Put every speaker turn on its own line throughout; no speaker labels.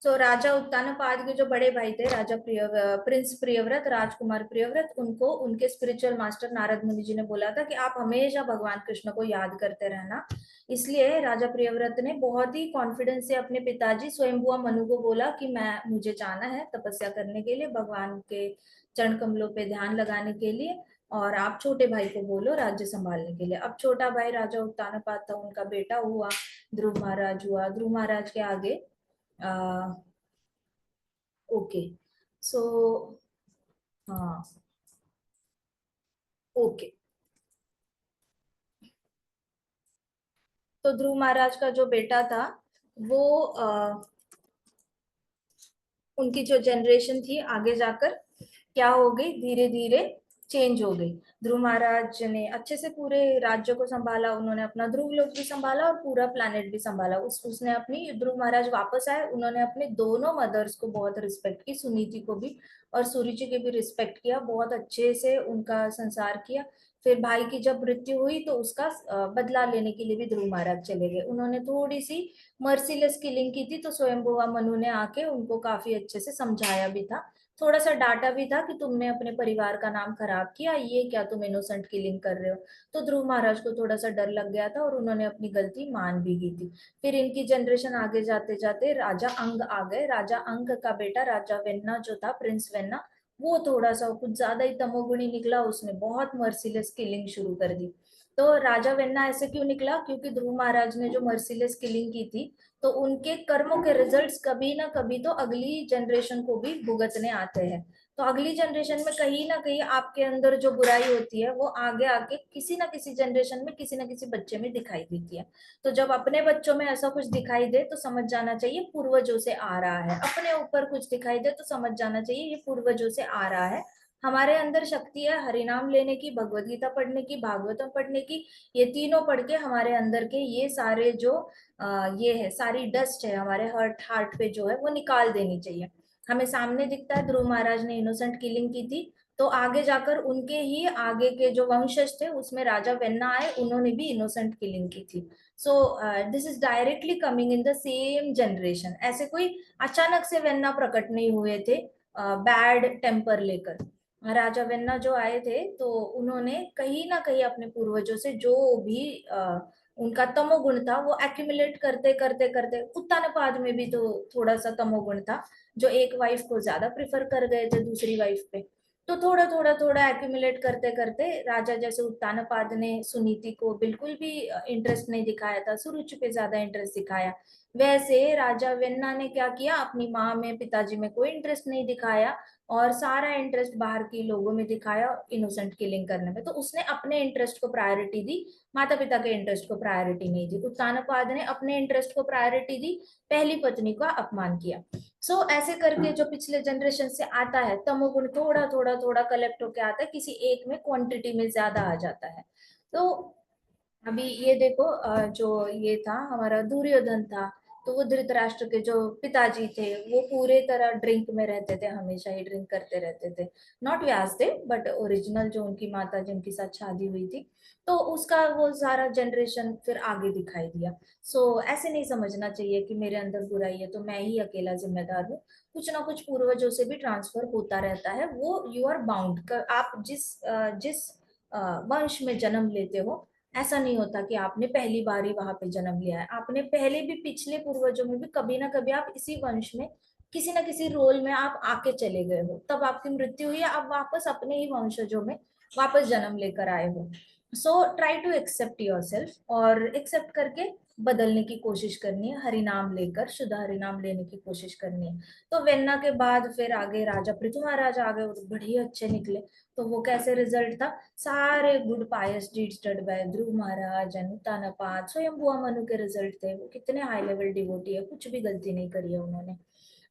तो राजा उत्तानपाद के जो बड़े भाई थे, प्रिंस प्रियव्रत, राजकुमार प्रियव्रत, उनको उनके स्पिरिचुअल मास्टर नारद मुनि जी ने बोला था कि आप हमेशा भगवान कृष्ण को याद करते रहना। इसलिए राजा प्रियव्रत ने बहुत ही कॉन्फिडेंस से अपने पिताजी स्वयंभुआ मनु को बोला कि मैं मुझे जाना है तपस्या करने के लिए, भगवान के चरण कमलों पे ध्यान लगाने के लिए, और आप छोटे भाई को बोलो राज्य संभालने के लिए। अब छोटा भाई राजा उत्तानपाद था, उनका बेटा हुआ ध्रुव महाराज हुआ। ध्रुव महाराज के आगे ओके, सो हाँ, ओके। तो ध्रुव महाराज का जो बेटा था वो उनकी जो जनरेशन थी आगे जाकर क्या हो गई, धीरे धीरे चेंज हो गई। ध्रुव महाराज ने अच्छे से पूरे राज्य को संभाला, उन्होंने अपना ध्रुव लोक भी संभाला और पूरा प्लानिट भी संभाला। उसने अपनी, ध्रुव महाराज वापस आए, उन्होंने अपने दोनों मदर्स को बहुत रिस्पेक्ट की, सुनीति को भी और सुरुचि के भी रिस्पेक्ट किया, बहुत अच्छे से उनका संसार किया। फिर भाई की जब मृत्यु हुई तो उसका बदला लेने के लिए भी ध्रुव महाराज चले गए। उन्होंने थोड़ी सी मर्सीलेस किलिंग की थी, तो स्वयंभुवा मनु ने आके उनको काफी अच्छे से समझाया भी था, थोड़ा सा डांटा भी था कि तुमने अपने परिवार का नाम खराब किया, ये क्या तुम इनोसेंट किलिंग कर रहे हो। तो ध्रुव महाराज को थोड़ा सा डर लग गया था और उन्होंने अपनी गलती मान भी की थी। फिर इनकी जनरेशन आगे जाते जाते राजा अंग आ गए। राजा अंग का बेटा राजा वेन्ना जो था, प्रिंस वेन्ना, वो थोड़ा सा कुछ ज्यादा ही तमोगुणी निकला, उसने बहुत मर्सीलेस किलिंग शुरू कर दी। तो राजा वेन्ना ऐसे क्यों निकला, क्योंकि ध्रुव महाराज ने जो मर्सीलेस किलिंग की थी, तो उनके कर्मों के रिजल्ट्स कभी ना कभी तो अगली जनरेशन को भी भुगतने आते हैं। तो अगली जनरेशन में कहीं ना कहीं आपके अंदर जो बुराई होती है वो आगे आके किसी ना किसी जनरेशन में किसी ना किसी बच्चे में दिखाई देती है। तो जब अपने बच्चों में ऐसा कुछ दिखाई दे तो समझ जाना चाहिए पूर्वजों से आ रहा है, अपने ऊपर कुछ दिखाई दे तो समझ जाना चाहिए ये पूर्वजों से आ रहा है। हमारे अंदर शक्ति है हरिनाम लेने की, भगवत गीता पढ़ने की, भागवतम पढ़ने की। ये तीनों पढ़ के हमारे अंदर के ये सारे जो ये है, सारी डस्ट है हमारे हार्ट हार्ट पे जो है वो निकाल देनी चाहिए। हमें सामने दिखता है ध्रुव महाराज ने इनोसेंट किलिंग की थी, तो आगे जाकर उनके ही आगे के जो वंशज थे उसमें राजा वेन्ना आए, उन्होंने भी इनोसेंट किलिंग की थी। So this is directly coming in the same generation. ऐसे कोई अचानक से वेन्ना प्रकट नहीं हुए थे बैड टेम्पर लेकर। राजा वेन्ना जो आए थे तो उन्होंने कहीं ना कहीं अपने पूर्वजों से जो भी उनका तमोगुण था वो एक्यूमुलेट करते करते करते, उत्तानपाद में भी तो थोड़ा सा तमोगुण था, जो एक वाइफ को ज्यादा प्रिफर कर गए थे दूसरी वाइफ पे। तो थोड़ा थोड़ा थोड़ा एक्यूमुलेट करते करते राजा जैसे उत्तानपाद ने सुनीति को बिल्कुल भी इंटरेस्ट नहीं दिखाया था, सुरुचि पे ज्यादा इंटरेस्ट दिखाया। वैसे राजा वेन्ना ने क्या किया, अपनी माँ में पिताजी में कोई इंटरेस्ट नहीं दिखाया और सारा इंटरेस्ट बाहर के लोगों में दिखाया इनोसेंट किलिंग करने में। तो उसने अपने इंटरेस्ट को प्रायोरिटी दी, माता पिता के इंटरेस्ट को प्रायोरिटी नहीं दी। उत्तानपाद ने अपने इंटरेस्ट को प्रायोरिटी दी, पहली पत्नी का अपमान किया। ऐसे करके जो पिछले जनरेशन से आता है तमोगुण थोड़ा थोड़ा थोड़ा कलेक्ट होके आता है, किसी एक में क्वांटिटी में ज्यादा आ जाता है। तो अभी ये देखो जो ये था हमारा दुर्योधन था, तो वो धृतराष्ट्र के जो पिताजी थे वो पूरे तरह ड्रिंक में रहते थे, हमेशा ही ड्रिंक करते रहते थे। नॉट व्यासदेव बट ओरिजिनल जो उनकी माता जिनके साथ शादी हुई थी, तो उसका वो सारा जनरेशन फिर आगे दिखाई दिया। ऐसे नहीं समझना चाहिए कि मेरे अंदर बुराई है तो मैं ही अकेला जिम्मेदार हूँ। कुछ ना कुछ पूर्वजों से भी ट्रांसफर होता रहता है, वो यू आर बाउंड कर, आप जिस वंश में जन्म लेते हो, ऐसा नहीं होता कि आपने पहली बार ही वहां पे जन्म लिया है, आपने पहले भी पिछले पूर्वजों में भी कभी ना कभी आप इसी वंश में किसी ना किसी रोल में आप आके चले गए हो, तब आपकी मृत्यु हुई है, आप वापस अपने ही वंशजों में वापस जन्म लेकर आए हो। Try to accept yourself और एक्सेप्ट करके बदलने की कोशिश करनी है, हरिनाम लेकर शुद्ध हरिनाम लेने की कोशिश करनी है। तो वेन्ना के बाद फिर आगे राजा पृथु महाराज आ गए, वो तो बड़े ही अच्छे निकले। तो वो कैसे रिजल्ट था, सारे good pious deeds done by Dhruva Maharaj and Uttanapada, Swayambhuva Manu के रिजल्ट थे। वो कितने हाई लेवल डिवोटी है, कुछ भी गलती नहीं करी है उन्होंने।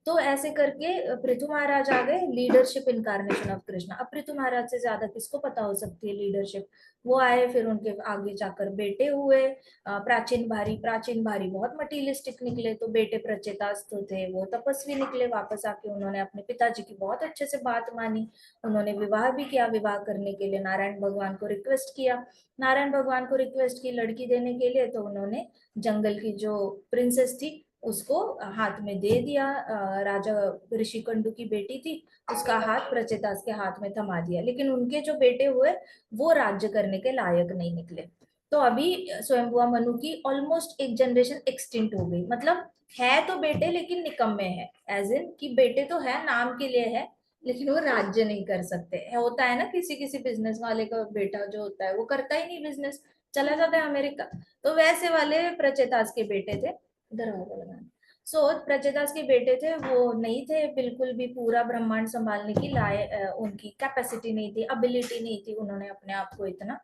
तो ऐसे करके पृथु महाराज आ गए, लीडरशिप इनकारनेशन ऑफ कृष्णा। अब पृथु महाराज से ज्यादा किसको पता हो सकती है लीडरशिप। वो आए, फिर उनके आगे जाकर बेटे हुए प्राचीन भारी। प्राचीन भारी बहुत मटीरियलिस्टिक निकले, तो बेटे प्रचेतास्त्र थे, वो तपस्वी निकले। वापस आके उन्होंने अपने पिताजी की बहुत अच्छे से बात मानी, उन्होंने विवाह भी किया। विवाह करने के लिए नारायण भगवान को रिक्वेस्ट किया, नारायण भगवान को रिक्वेस्ट की लड़की देने के लिए, तो उन्होंने जंगल की जो प्रिंसेस थी उसको हाथ में दे दिया। राजा ऋषिकंडु की बेटी थी, उसका हाथ प्रचेतास के हाथ में थमा दिया। लेकिन उनके जो बेटे हुए वो राज्य करने के लायक नहीं निकले। तो अभी स्वयंभुआ मनु की ऑलमोस्ट एक जनरेशन एक्सटिंक्ट हो गई। मतलब है तो बेटे लेकिन निकम्मे है, एज इन कि बेटे तो है, नाम के लिए है, लेकिन वो राज्य नहीं कर सकते। होता है ना किसी किसी बिजनेस वाले का बेटा जो होता है वो करता ही नहीं बिजनेस, चला जाता है अमेरिका। तो वैसे वाले प्रचेतास के बेटे थे, दरवाजा लगाना। प्रचेतास के बेटे थे, वो नहीं थे बिल्कुल भी पूरा ब्रह्मांड संभालने की उनकी कैपेसिटी नहीं थी, एबिलिटी नहीं थी, उन्होंने अपने आप को इतना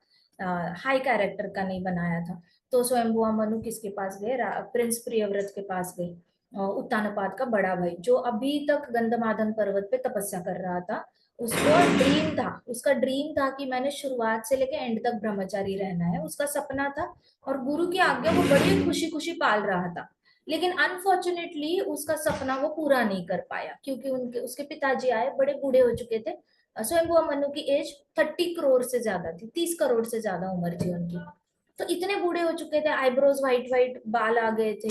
हाई कैरेक्टर का नहीं बनाया था। तो स्वयंभुआ मनु किसके पास गए? प्रिंस प्रियव्रत के पास गए। उत्तानपाद का बड़ा भाई जो अभी तक गंधमादन पर्वत पे तपस्या कर रहा था। उसको ड्रीम था, उसका ड्रीम था कि मैंने शुरुआत से लेके एंड तक ब्रह्मचारी रहना है, उसका सपना था। और गुरु की आज्ञा वो बड़ी खुशी खुशी पाल रहा था। लेकिन अनफॉर्चुनेटली उसका सपना वो पूरा नहीं कर पाया, क्योंकि उनके उसके पिताजी आए, बड़े बूढ़े हो चुके थे। स्वयंभुआ मनु की एज 30 करोड़ से ज्यादा थी, 30 करोड़ से ज्यादा उम्र थी उनकी। तो इतने बूढ़े हो चुके थे, आईब्रोज वाइट वाइट बाल आ गए थे,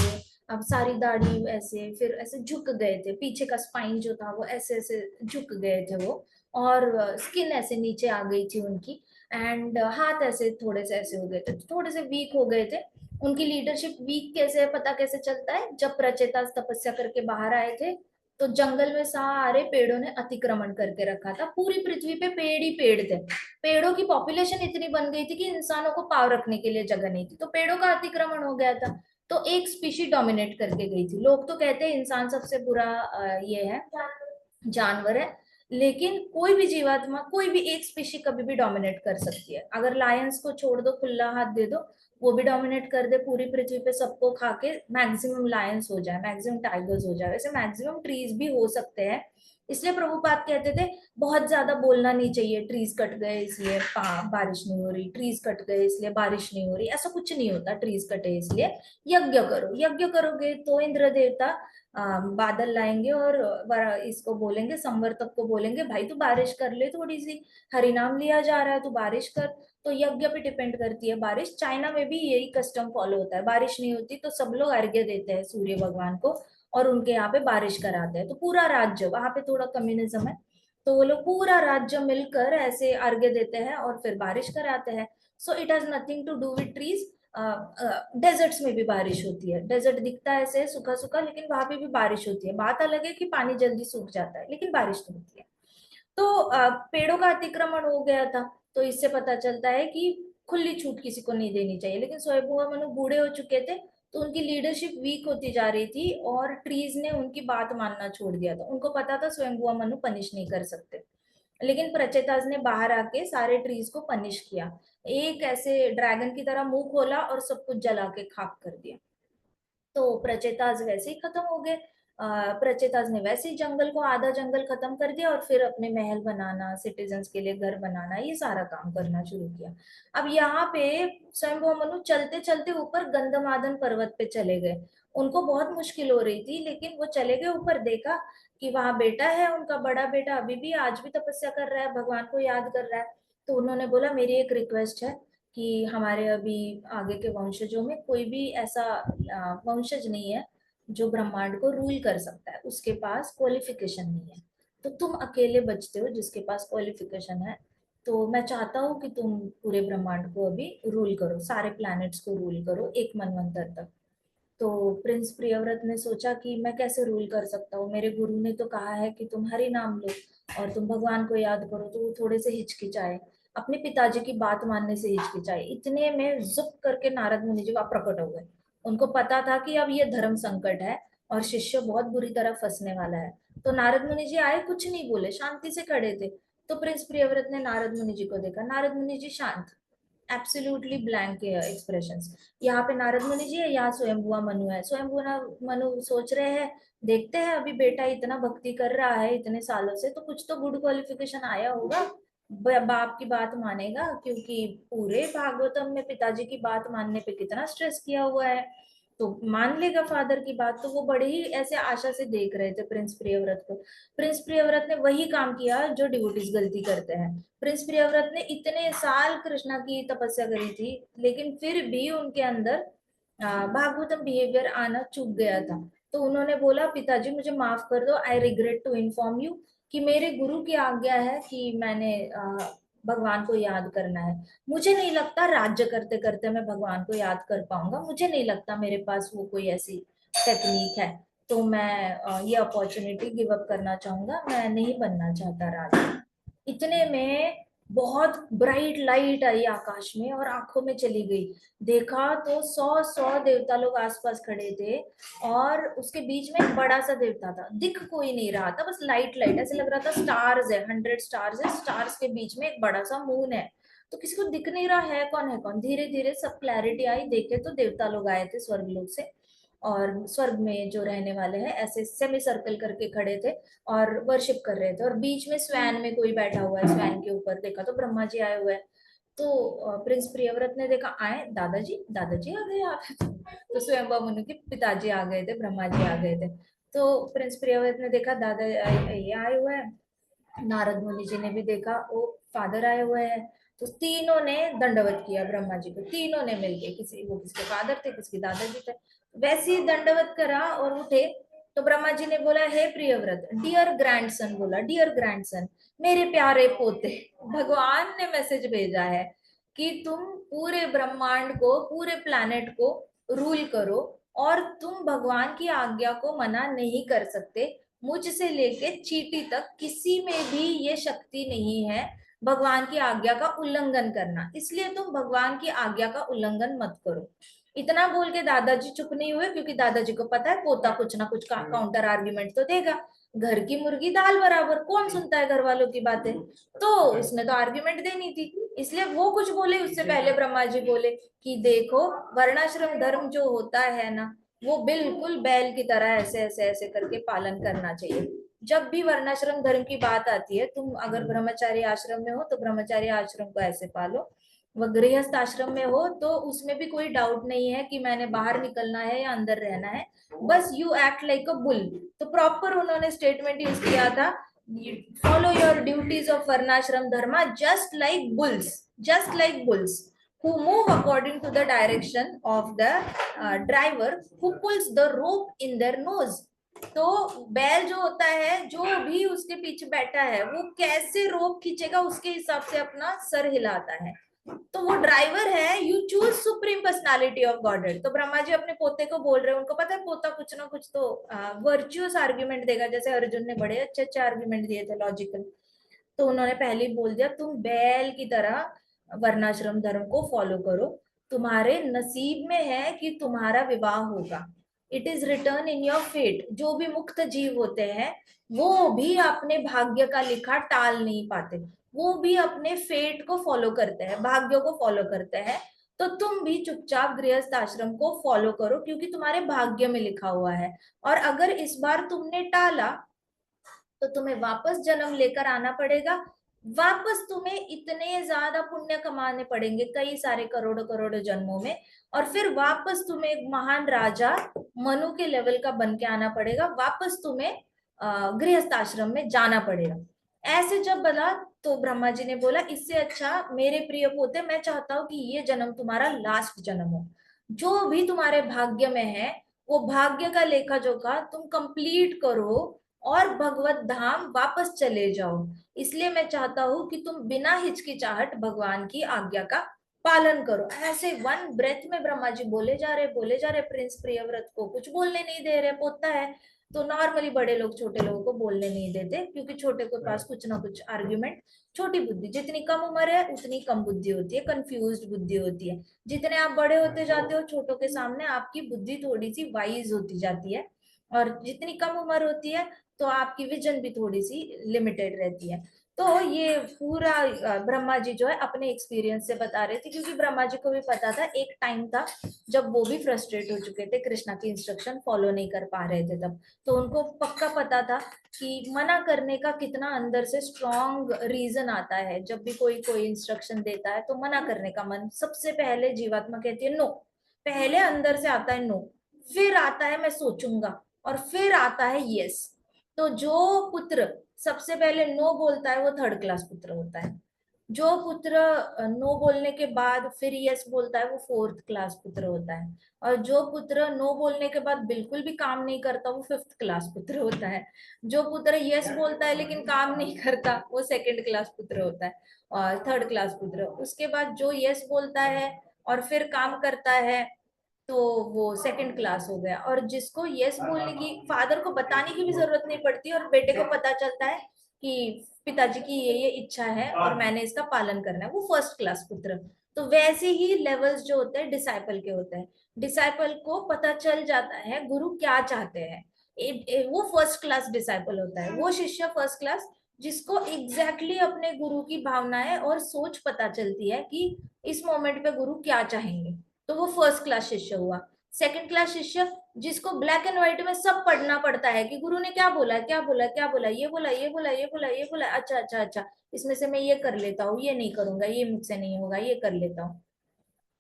अब सारी दाढ़ी ऐसे, फिर ऐसे झुक गए थे, पीछे का स्पाइन जो था वो ऐसे ऐसे झुक गए थे वो। और स्किन ऐसे नीचे आ गई थी उनकी। एंड हाथ ऐसे थोड़े से ऐसे हो गए थे, थोड़े से वीक हो गए थे। उनकी लीडरशिप वीक कैसे है पता कैसे चलता है? जब प्रचेतास तपस्या करके बाहर आए थे तो जंगल में सारे पेड़ों ने अतिक्रमण करके रखा था, पूरी पृथ्वी पे पेड़ ही पेड़ थे। पेड़ों की पॉपुलेशन इतनी बन गई थी कि इंसानों को पाव रखने के लिए जगह नहीं थी, तो पेड़ों का अतिक्रमण हो गया था। तो एक स्पीशी डोमिनेट करके गई थी। लोग तो कहते हैं इंसान सबसे बुरा ये है, जानवर है। लेकिन कोई भी जीवात्मा, कोई भी एक स्पीशी कभी भी डोमिनेट कर सकती है। अगर लायंस को छोड़ दो, खुला हाथ दे दो, वो भी डोमिनेट कर दे पूरी पृथ्वी पे, सबको खा के मैक्सिमम लायंस हो जाए, मैक्सिमम टाइगर्स हो जाए, वैसे मैक्सिमम ट्रीज भी हो सकते हैं। इसलिए प्रभुपाद कहते थे बहुत ज्यादा बोलना नहीं चाहिए, ट्रीज कट गए इसलिए बारिश नहीं हो रही, ट्रीज कट गए इसलिए बारिश नहीं हो रही, ऐसा कुछ नहीं होता। ट्रीज कटे इसलिए यज्ञ करो, यज्ञ करोगे तो इंद्र देवता बादल लाएंगे और इसको बोलेंगे, संवर्तक को बोलेंगे भाई तू बारिश कर ले थोड़ी सी, हरिनाम लिया जा रहा है तू बारिश कर। तो यज्ञ पे डिपेंड करती है बारिश। चाइना में भी यही कस्टम फॉलो होता है, बारिश नहीं होती तो सब लोग अर्घ्य देते हैं सूर्य भगवान को और उनके यहाँ पे बारिश कराते हैं। तो पूरा राज्य, वहां पे थोड़ा कम्युनिज्म है, तो वो लोग पूरा राज्य मिलकर ऐसे अर्घ्य देते हैं और फिर बारिश कराते हैं। So it has nothing to do with trees. Deserts में भी बारिश होती है, डेजर्ट दिखता है ऐसे सूखा सूखा, लेकिन वहां पे भी बारिश होती है। बात अलग है कि पानी जल्दी सूख जाता है, लेकिन बारिश तो होती है। तो पेड़ों का अतिक्रमण हो गया था। तो इससे पता चलता है कि खुली छूट किसी को नहीं देनी चाहिए। लेकिन स्वयंभुआ मनु बूढ़े हो चुके थे, तो उनकी लीडरशिप वीक होती जा रही थी और ट्रीज ने उनकी बात मानना छोड़ दिया था। उनको पता था स्वयंभुआ मनु पनिश नहीं कर सकते, लेकिन प्रचेताज ने बाहर आके सारे ट्रीज को पनिश किया। एक ऐसे ड्रैगन की तरह मुंह खोला और सब कुछ जला के खाक कर दिया। तो प्रचेताज वैसे ही खत्म हो गए। प्रचेताज ने वैसे ही जंगल को, आधा जंगल खत्म कर दिया और फिर अपने महल बनाना, सिटीजन्स के लिए घर बनाना, ये सारा काम करना शुरू किया। अब यहाँ पे स्वयंभू मनु चलते चलते ऊपर गंधमादन पर्वत पे चले गए। उनको बहुत मुश्किल हो रही थी, लेकिन वो चले गए ऊपर, देखा कि वहां बेटा है उनका, बड़ा बेटा अभी भी आज भी तपस्या कर रहा है, भगवान को याद कर रहा है। तो उन्होंने बोला मेरी एक रिक्वेस्ट है कि हमारे अभी आगे के वंशजों में कोई भी ऐसा वंशज नहीं है जो ब्रह्मांड को रूल कर सकता है, उसके पास क्वालिफिकेशन नहीं है। तो तुम अकेले बचते हो जिसके पास क्वालिफिकेशन है। तो मैं चाहता हूँ कि तुम पूरे ब्रह्मांड को अभी रूल करो, सारे प्लैनेट्स को रूल करो एक मनवंतर तक। तो प्रिंस प्रियव्रत ने सोचा कि मैं कैसे रूल कर सकता हूँ, मेरे गुरु ने तो कहा है कि तुम हरि नाम लो और तुम भगवान को याद करो। तो वो थोड़े से हिचकिचाए, अपने पिताजी की बात मानने से हिचकिचाए। इतने में जुप करके नारद मुनि जी वहां प्रकट हो गए। उनको पता था कि अब ये धर्म संकट है और शिष्य बहुत बुरी तरह फंसने वाला है। तो नारद मुनि जी आए, कुछ नहीं बोले, शांति से खड़े थे। तो प्रिंस प्रियव्रत ने नारद मुनि जी को देखा, नारद मुनि जी शांत, एब्सोल्युटली ब्लैंक एक्सप्रेशंस। यहाँ पे नारद मुनि जी है, यहाँ स्वयंभुआ मनु है। स्वयंभुआ मनु सोच रहे हैं देखते हैं अभी बेटा इतना भक्ति कर रहा है इतने सालों से, तो कुछ तो गुड क्वालिफिकेशन आया होगा, बाप की बात मानेगा, क्योंकि पूरे भागवतम में पिताजी की बात मानने पे कितना स्ट्रेस किया हुआ है, तो मान लेगा फादर की बात। तो वो बड़े ही ऐसे आशा से देख रहे थे प्रिंस प्रियव्रत को। प्रिंस प्रियव्रत ने वही काम किया जो डिवोटीज गलती करते हैं। प्रिंस प्रियव्रत ने इतने साल कृष्णा की तपस्या करी थी, लेकिन फिर भी उनके अंदर भागवतम बिहेवियर आना चूक गया था। तो उन्होंने बोला पिताजी मुझे माफ कर दो, I regret to inform you कि मेरे गुरु की आज्ञा है कि मैंने भगवान को याद करना है। मुझे नहीं लगता राज्य करते करते मैं भगवान को याद कर पाऊंगा, मुझे नहीं लगता मेरे पास वो कोई ऐसी टेक्निक है। तो मैं ये अपॉर्चुनिटी गिव अप करना चाहूंगा, मैं नहीं बनना चाहता राजा। इतने में बहुत ब्राइट लाइट आई आकाश में और आंखों में चली गई। देखा तो 100 देवता लोग आसपास खड़े थे और उसके बीच में एक बड़ा सा देवता था। दिख कोई नहीं रहा था, बस लाइट लाइट ऐसे लग रहा था स्टार्स है, 100 स्टार्स है, स्टार्स के बीच में एक बड़ा सा मून है। तो किसी को दिख नहीं रहा है कौन है कौन। धीरे धीरे सब क्लैरिटी आई, देखे तो देवता लोग आए थे स्वर्गलोक से और स्वर्ग में जो रहने वाले हैं ऐसे सेमी सर्कल करके खड़े थे और वर्शिप कर रहे थे। और बीच में स्वैन में कोई बैठा हुआ है, स्वैन के ऊपर देखा तो ब्रह्मा जी आए हुए हैं। तो प्रिंस प्रियव्रत ने देखा आए दादाजी, दादाजी आ गए आप। तो स्वयं मुनि के पिताजी आ गए थे, ब्रह्मा जी आ गए थे। तो प्रिंस प्रियव्रत ने देखा दादा ये आए हुए हैं। नारद मुनि जी ने भी देखा वो फादर आए हुए हैं। तो तीनों ने दंडवत किया ब्रह्मा जी को, तीनों ने मिलके, किसी वो किसके फादर थे किसके दादाजी थे, वैसे ही दंडवत करा और उठे। तो ब्रह्मा जी ने बोला हे प्रियव्रत, डियर ग्रैंडसन, बोला डियर ग्रैंडसन, मेरे प्यारे पोते, भगवान ने मैसेज भेजा है कि तुम पूरे ब्रह्मांड को, पूरे प्लैनेट को रूल करो और तुम भगवान की आज्ञा को मना नहीं कर सकते। मुझसे लेके चींटी तक किसी में भी ये शक्ति नहीं है भगवान की आज्ञा का उल्लंघन करना, इसलिए तुम भगवान की आज्ञा का उल्लंघन मत करो। इतना बोल के दादाजी चुप नहीं हुए, क्योंकि दादाजी को पता है पोता कुछ ना कुछ काउंटर आर्ग्यूमेंट तो देगा। घर की मुर्गी दाल बराबर, कौन सुनता है घर वालों की बातें। तो उसने तो आर्ग्यूमेंट देनी थी, इसलिए वो कुछ बोले उससे पहले ब्रह्मा जी बोले कि देखो वर्णाश्रम धर्म जो होता है ना, वो बिल्कुल बैल की तरह ऐसे ऐसे ऐसे करके पालन करना चाहिए। जब भी वर्णाश्रम धर्म की बात आती है, तुम अगर ब्रह्मचारी आश्रम में हो तो ब्रह्मचारी आश्रम को ऐसे पालो, वह गृहस्थ आश्रम में हो तो उसमें भी कोई डाउट नहीं है कि मैंने बाहर निकलना है या अंदर रहना है, बस you act like a bull. तो प्रॉपर उन्होंने स्टेटमेंट यूज किया था, follow your duties of varnashrama dharma just like bulls, just like bulls who move according to the direction of the driver who pulls the rope in their nose। तो बैल जो होता है, जो भी उसके पीछे बैठा है वो कैसे रोप खींचेगा उसके हिसाब से अपना सर हिलाता है। तो वो ड्राइवर है, you choose supreme personality of godhead. तो ब्रह्मा जी अपने पोते को बोल रहे हैं, उनको पता है पोता कुछ ना कुछ तो वर्च्युअस आर्ग्यूमेंट देगा, जैसे अर्जुन ने बड़े अच्छे अच्छे आर्ग्यूमेंट दिए थे लॉजिकल। तो उन्होंने पहले ही बोल दिया तुम बैल की तरह वर्णाश्रम धर्म को फॉलो करो, तुम्हारे नसीब में है कि तुम्हारा विवाह होगा, it is written in your fate. जो भी मुक्त जीव होते हैं वो भी अपने भाग्य का लिखा टाल नहीं पाते, वो भी अपने फेट को फॉलो करते हैं, भाग्य को फॉलो करते हैं। तो तुम भी चुपचाप गृहस्थ आश्रम को फॉलो करो क्योंकि तुम्हारे भाग्य में लिखा हुआ है। और अगर इस बार तुमने टाला तो तुम्हें वापस जन्म लेकर आना पड़ेगा, वापस तुम्हें इतने ज्यादा पुण्य कमाने पड़ेंगे कई सारे करोड़ों करोड़ों जन्मों में, और फिर वापस तुम्हें एक महान राजा मनु के लेवल का बन के आना पड़ेगा, वापस तुम्हें गृहस्थ आश्रम में जाना पड़ेगा। ऐसे जब बोला तो ब्रह्मा जी ने बोला इससे अच्छा मेरे प्रिय पोते, मैं चाहता हूं कि ये जन्म तुम्हारा लास्ट जन्म हो, जो भी तुम्हारे भाग्य में है वो भाग्य का लेखा जोखा तुम कंप्लीट करो और भगवत धाम वापस चले जाओ। इसलिए मैं चाहता हूं कि तुम बिना हिचकिचाहट भगवान की आज्ञा का पालन करो। ऐसे वन ब्रेथ में ब्रह्मा जी बोले जा रहे, बोले जा रहे, प्रिंस प्रियव्रत को कुछ बोलने नहीं दे रहे, पोता है तो नॉर्मली बड़े लोग छोटे लोगों को बोलने नहीं देते, क्योंकि छोटे के पास कुछ ना कुछ आर्ग्यूमेंट, छोटी बुद्धि, जितनी कम उम्र है उतनी कम बुद्धि होती है, कंफ्यूज्ड बुद्धि होती है। जितने आप बड़े होते जाते हो छोटों के सामने आपकी बुद्धि थोड़ी सी वाइज होती जाती है, और जितनी कम उम्र होती है तो आपकी विजन भी थोड़ी सी लिमिटेड रहती है। तो ये पूरा ब्रह्मा जी जो है अपने एक्सपीरियंस से बता रहे थे, क्योंकि ब्रह्मा जी को भी पता था एक टाइम था जब वो भी फ्रस्ट्रेट हो चुके थे, कृष्णा की इंस्ट्रक्शन फॉलो नहीं कर पा रहे थे तब। तो उनको पक्का पता था कि मना करने का कितना अंदर से स्ट्रॉन्ग रीजन आता है। जब भी कोई कोई इंस्ट्रक्शन देता है तो मना करने का मन सबसे पहले जीवात्मा कहती है नो, पहले अंदर से आता है नो, फिर आता है मैं सोचूंगा, और फिर आता है यस। तो जो पुत्र सबसे पहले नो बोलता है वो थर्ड क्लास पुत्र होता है। जो पुत्र नो बोलने के बाद फिर यस बोलता है वो फोर्थ क्लास पुत्र होता है, और जो पुत्र नो बोलने के बाद बिल्कुल भी काम नहीं करता वो फिफ्थ क्लास पुत्र होता है। जो पुत्र यस बोलता है लेकिन काम नहीं करता वो सेकंड क्लास पुत्र होता है, और थर्ड क्लास पुत्र। उसके बाद जो यस बोलता है और फिर काम करता है तो वो सेकंड क्लास हो गया। और जिसको यस बोलने की फादर को बताने की भी जरूरत नहीं पड़ती और बेटे को पता चलता है कि पिताजी की ये इच्छा है और मैंने इसका पालन करना है, वो फर्स्ट क्लास पुत्र। तो वैसे ही लेवल्स जो होते हैं डिसाइपल के होते हैं। डिसाइपल को पता चल जाता है गुरु क्या चाहते हैं, वो फर्स्ट क्लास डिसाइपल होता है, वो शिष्य फर्स्ट क्लास जिसको एग्जैक्टली exactly अपने गुरु की भावनाएं और सोच पता चलती है कि इस मोमेंट पे गुरु क्या चाहेंगे, तो वो फर्स्ट क्लास शिष्य हुआ। सेकंड क्लास शिष्य जिसको ब्लैक एंड व्हाइट में सब पढ़ना पड़ता है कि गुरु ने क्या बोला क्या बोला क्या बोला, ये बोला ये बोला ये बोला ये बोला, अच्छा अच्छा अच्छा, इसमें से मैं ये कर लेता हूँ, ये नहीं करूंगा, ये मुझसे नहीं होगा, ये कर लेता हूँ।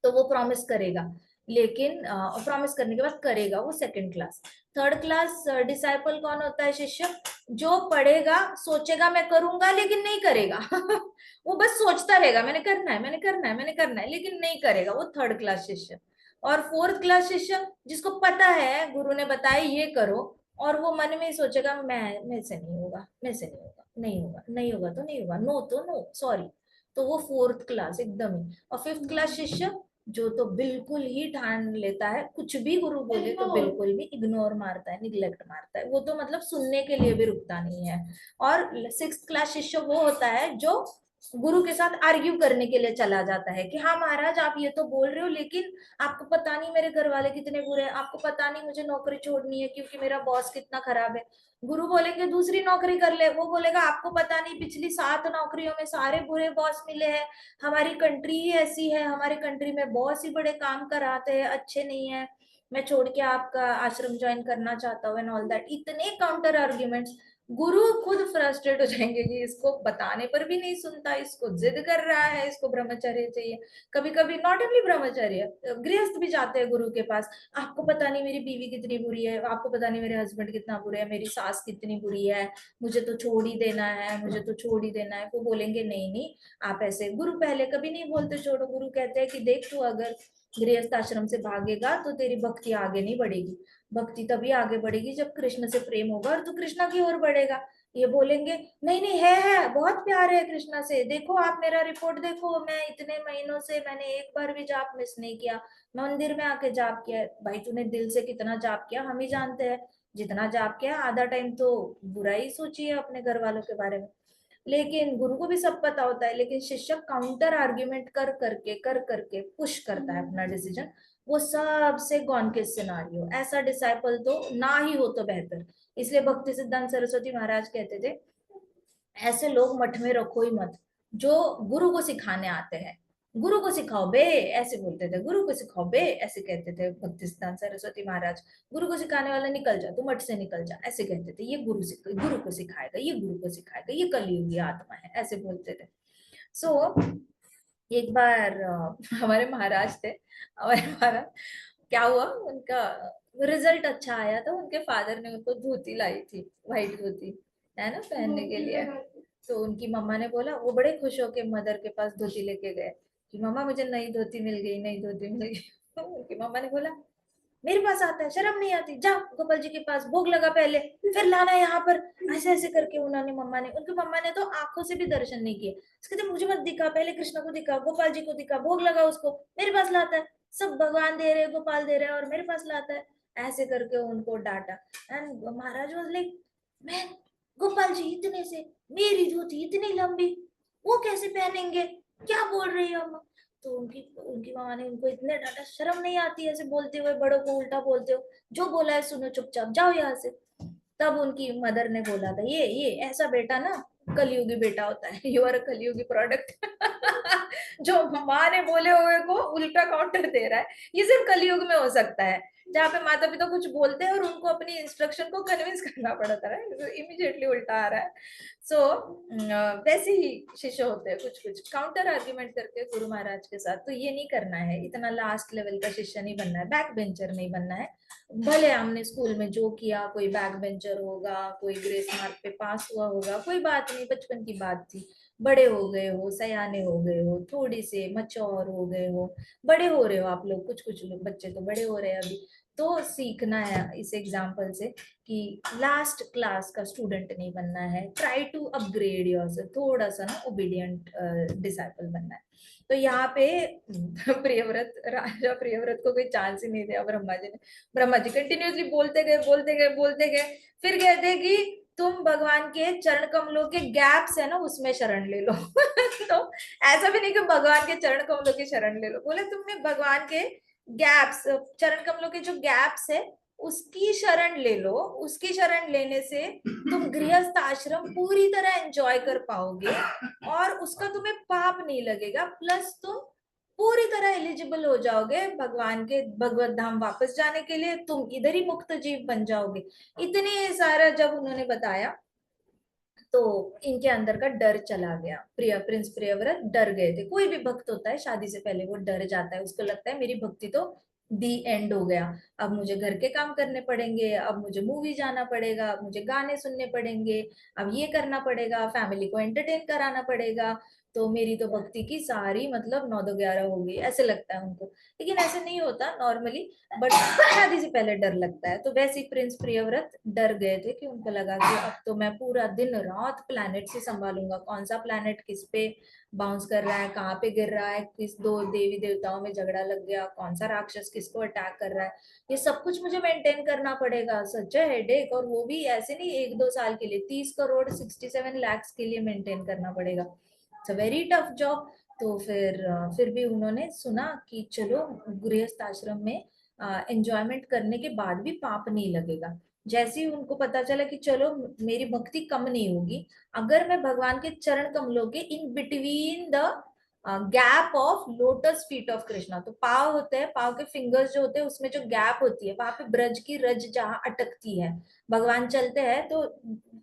तो वो प्रॉमिस करेगा, लेकिन प्रॉमिस करने के बाद करेगा, वो second class. Third class disciple कौन होता है? शिष्य जो पढ़ेगा सोचेगा मैं करूंगा लेकिन नहीं करेगा वो बस सोचता रहेगा मैंने करना है मैंने करना है मैंने करना है लेकिन नहीं करेगा, वो थर्ड क्लास शिष्य। और फोर्थ क्लास शिष्य जिसको पता है गुरु ने बताया ये करो, और वो मन में ही सोचेगा मैं मेरे से नहीं होगा, मेरे से नहीं होगा, नहीं होगा, नहीं होगा तो नहीं होगा, नो तो नो, सॉरी। तो वो फोर्थ क्लास एकदम ही। और फिफ्थ क्लास शिष्य जो तो बिल्कुल ही ठान लेता है कुछ भी गुरु बोले तो बिल्कुल भी इग्नोर मारता है, निग्लेक्ट मारता है, वो तो मतलब सुनने के लिए भी रुकता नहीं है। और सिक्स क्लास शिष्य वो होता है जो गुरु के साथ आर्ग्यू करने के लिए चला जाता है कि हाँ महाराज आप ये तो बोल रहे हो लेकिन आपको पता नहीं मेरे घर वाले कितने बुरे हैं, आपको पता नहीं मुझे नौकरी छोड़नी है क्योंकि मेरा बॉस कितना खराब है। गुरु बोलेंगे दूसरी नौकरी कर ले, वो बोलेगा आपको पता नहीं पिछली 7 नौकरियों में सारे बुरे बॉस मिले हैं, हमारी कंट्री ही ऐसी है, हमारे कंट्री में बॉस ही बड़े काम कराते हैं, अच्छे नहीं है, मैं छोड़ के आपका आश्रम ज्वाइन करना चाहता हूँ एंड ऑल दैट, इतने काउंटर आर्ग्यूमेंट्स। गुरु खुद फ्रस्ट्रेट हो जाएंगे कि इसको बताने पर भी नहीं सुनता, इसको जिद कर रहा है, इसको ब्रह्मचर्य चाहिए। कभी कभी नॉट ओनली ब्रह्मचर्य, गृहस्थ भी जाते हैं गुरु के पास, आपको पता नहीं मेरी बीवी कितनी बुरी है, आपको पता नहीं मेरे हस्बैंड कितना बुरे है, मेरी सास कितनी बुरी है, मुझे तो छोड़ ही देना है, मुझे तो छोड़ ही देना है। वो बोलेंगे नहीं नहीं, आप ऐसे, गुरु पहले कभी नहीं बोलते छोड़ो, गुरु कहते हैं कि देख तू अगर गृहस्थ आश्रम से भागेगा तो तेरी भक्ति आगे नहीं बढ़ेगी, भक्ति तभी आगे बढ़ेगी जब कृष्ण से प्रेम होगा और तू कृष्णा की ओर बढ़ेगा। ये बोलेंगे नहीं नहीं, है बहुत प्यार है कृष्णा से, देखो आप मेरा रिपोर्ट देखो, मैं इतने महीनों से मैंने एक बार भी जाप मिस नहीं किया, मंदिर में आके जाप किया है। भाई तूने दिल से कितना जाप किया हम ही जानते हैं, जितना जाप किया आधा टाइम तो बुरा ही सोची है अपने घर वालों के बारे में। लेकिन गुरु को भी सब पता होता है, लेकिन शिष्य काउंटर आर्ग्यूमेंट कर करके पुश करता है अपना डिसीजन। वो सबसे गॉन केस सिनारियो, ऐसा डिसाइपल तो ना ही हो तो बेहतर। इसलिए भक्ति सिद्धांत सरस्वती महाराज कहते थे ऐसे लोग मठ में रखो ही मत जो गुरु को सिखाने आते हैं। गुरु को सिखाओ बे, ऐसे बोलते थे, गुरु को सिखाओ बे, ऐसे कहते थे भक्ति सिद्धांत सरस्वती महाराज। गुरु को सिखाने वाला निकल जा, तू मठ से निकल जा, ऐसे कहते थे। ये गुरु को सिखाएगा, ये गुरु को सिखाएगा, ये कलयुगी आत्मा है, ऐसे बोलते थे। सो एक बार हमारे महाराज थे, हमारे महाराज क्या हुआ, उनका रिजल्ट अच्छा आया था, उनके फादर ने उनको धोती लाई थी, व्हाइट धोती है ना पहनने के लिए। तो उनकी मम्मा ने बोला, वो बड़े खुश होके मदर के पास धोती लेके गए कि मम्मा मुझे नई धोती मिल गई, नई धोती मिल गई तो उनकी मम्मा ने बोला मेरे पास आता है, शर्म नहीं आती, जा गोपाल जी के पास भोग लगा पहले, फिर लाना यहाँ पर। ऐसे ऐसे करके उन्होंने, मम्मा ने, उनकी मम्मा ने तो आंखों से भी दर्शन नहीं किए, उसके कहते मुझे मत दिखा, पहले कृष्ण को दिखा, गोपाल जी को दिखा, भोग लगा उसको, मेरे पास लाता है, सब भगवान दे रहे, गोपाल दे रहे और मेरे पास लाता है। ऐसे करके उनको डांटा। एंड महाराज वाज लाइक, मैं, गोपाल जी इतने से, मेरी धोती इतनी लंबी, वो कैसे पहनेंगे, क्या बोल रही हो अम्मा। तो उनकी उनकी मामा ने उनको इतने डांटा, शर्म नहीं आती ऐसे बोलते हुए, बड़ों को उल्टा बोलते हो, जो बोला है सुनो चुपचाप, जाओ यहाँ से। तब उनकी मदर ने बोला था, ये ऐसा बेटा ना कलयुगी बेटा होता है, यू आर अ कलयुगी प्रोडक्ट जो माँ ने बोले हुए को उल्टा काउंटर दे रहा है, ये सिर्फ कलयुग में हो सकता है, जहाँ पे माता पिता कुछ बोलते हैं और उनको अपनी इंस्ट्रक्शन को कन्विंस करना पड़ता है, इमीडिएटली उल्टा आ रहा है। सो वैसे ही शिष्य होते हैं, कुछ कुछ काउंटर आर्ग्यूमेंट करके गुरु महाराज के साथ। तो ये नहीं करना है, इतना लास्ट लेवल का शिष्य नहीं बनना है, बैक बेंचर नहीं बनना है। भले हमने स्कूल में जो किया, कोई बैक बेंचर होगा, कोई ग्रेस मार्क पे पास हुआ होगा, कोई बात नहीं, बचपन की बात थी। बड़े हो गए हो, सयाने हो गए हो, थोड़ी से मच्योर हो गए हो, बड़े हो रहे हो आप लोग, कुछ कुछ लोग बच्चे तो बड़े हो रहे हैं अभी। तो सीखना है इस एग्जाम्पल से कि लास्ट क्लास का स्टूडेंट नहीं बनना है, ट्राई टू अपग्रेड योरसेल्फ, थोड़ा सा ना ओबीडियंट डिसाइपल बनना है। तो यहाँ पे प्रियव्रत, राजा प्रियव्रत को कोई चांस ही नहीं दिया ब्रह्मा जी ने। ब्रह्मा जी कंटिन्यूअसली बोलते गए बोलते गए बोलते गए, फिर कहते कि तुम भगवान के चरण कमलों के गैप्स है ना उसमें शरण ले लो। तो ऐसा भी नहीं कि भगवान के चरण कमलों की शरण ले लो, बोले तुमने भगवान के गैप्स, चरण कमलों के जो गैप्स है उसकी शरण ले लो। उसकी शरण लेने से तुम गृहस्थ आश्रम पूरी तरह एंजॉय कर पाओगे और उसका तुम्हें पाप नहीं लगेगा, प्लस तुम पूरी तरह एलिजिबल हो जाओगे भगवान के भगवत धाम वापस जाने के लिए, तुम इधर ही मुक्त जीव बन जाओगे। इतने सारा जब उन्होंने बताया तो इनके अंदर का डर चला गया। प्रिंस प्रियव्रत डर गए थे। कोई भी भक्त होता है शादी से पहले वो डर जाता है, उसको लगता है मेरी भक्ति तो दी एंड हो गया, अब मुझे घर के काम करने पड़ेंगे, अब मुझे मूवी जाना पड़ेगा, अब मुझे गाने सुनने पड़ेंगे, अब ये करना पड़ेगा, फैमिली को एंटरटेन कराना पड़ेगा, तो मेरी तो भक्ति की सारी मतलब 9 2 11 हो गई, ऐसे लगता है उनको। लेकिन ऐसे नहीं होता नॉर्मली, बट शादी से पहले डर लगता है। तो वैसे ही प्रिंस प्रियव्रत डर गए थे कि उनको लगा कि अब तो मैं पूरा दिन रात प्लैनेट से संभालूंगा, कौन सा प्लैनेट किस पे बाउंस कर रहा है, कहाँ पे गिर रहा है, किस दो देवी देवताओं में झगड़ा लग गया, कौन सा राक्षस किसको अटैक कर रहा है, ये सब कुछ मुझे मेंटेन करना पड़ेगा। सच है हेडेक, और वो भी ऐसे नहीं 1 2 साल के लिए, 30 करोड़ 67 lakhs के लिए मेंटेन करना पड़ेगा। It's a very tough job. तो फिर भी उन्होंने सुना कि चलो गृहस्थ आश्रम में एंजॉयमेंट करने के बाद भी पाप नहीं लगेगा। जैसे ही उनको पता चला कि चलो मेरी भक्ति कम नहीं होगी अगर मैं भगवान के चरण कमलों के in between the gap of lotus feet of Krishna, तो पाव होते हैं, पाव के फिंगर्स जो होते हैं उसमें जो गैप होती है वहां पे ब्रज की रज जहाँ अटकती है, भगवान चलते हैं तो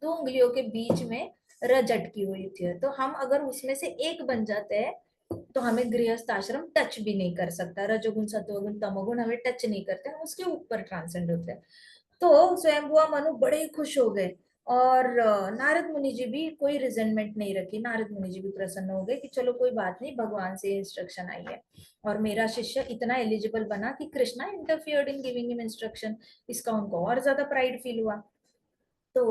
2 उंगलियों के बीच में रज अटकी हुई होती है, तो हम अगर उसमें से एक बन जाते हैं तो हमें गृहस्थ आश्रम टच भी नहीं कर सकता, रजोगुण सत्वगुण तमोगुण हमें टच नहीं करते, हम उसके ऊपर ट्रांसेंड होते हैं। तो स्वयंभुआ मनु बड़े ही खुश हो गए, और नारद मुनि जी भी कोई रिजेंटमेंट नहीं रखी, नारद मुनि जी भी प्रसन्न हो गए कि चलो कोई बात नहीं, भगवान से इंस्ट्रक्शन आई है और मेरा शिष्य इतना एलिजिबल बना कि Krishna interfered in giving him instruction, इसका उनको और ज्यादा प्राइड फील हुआ। तो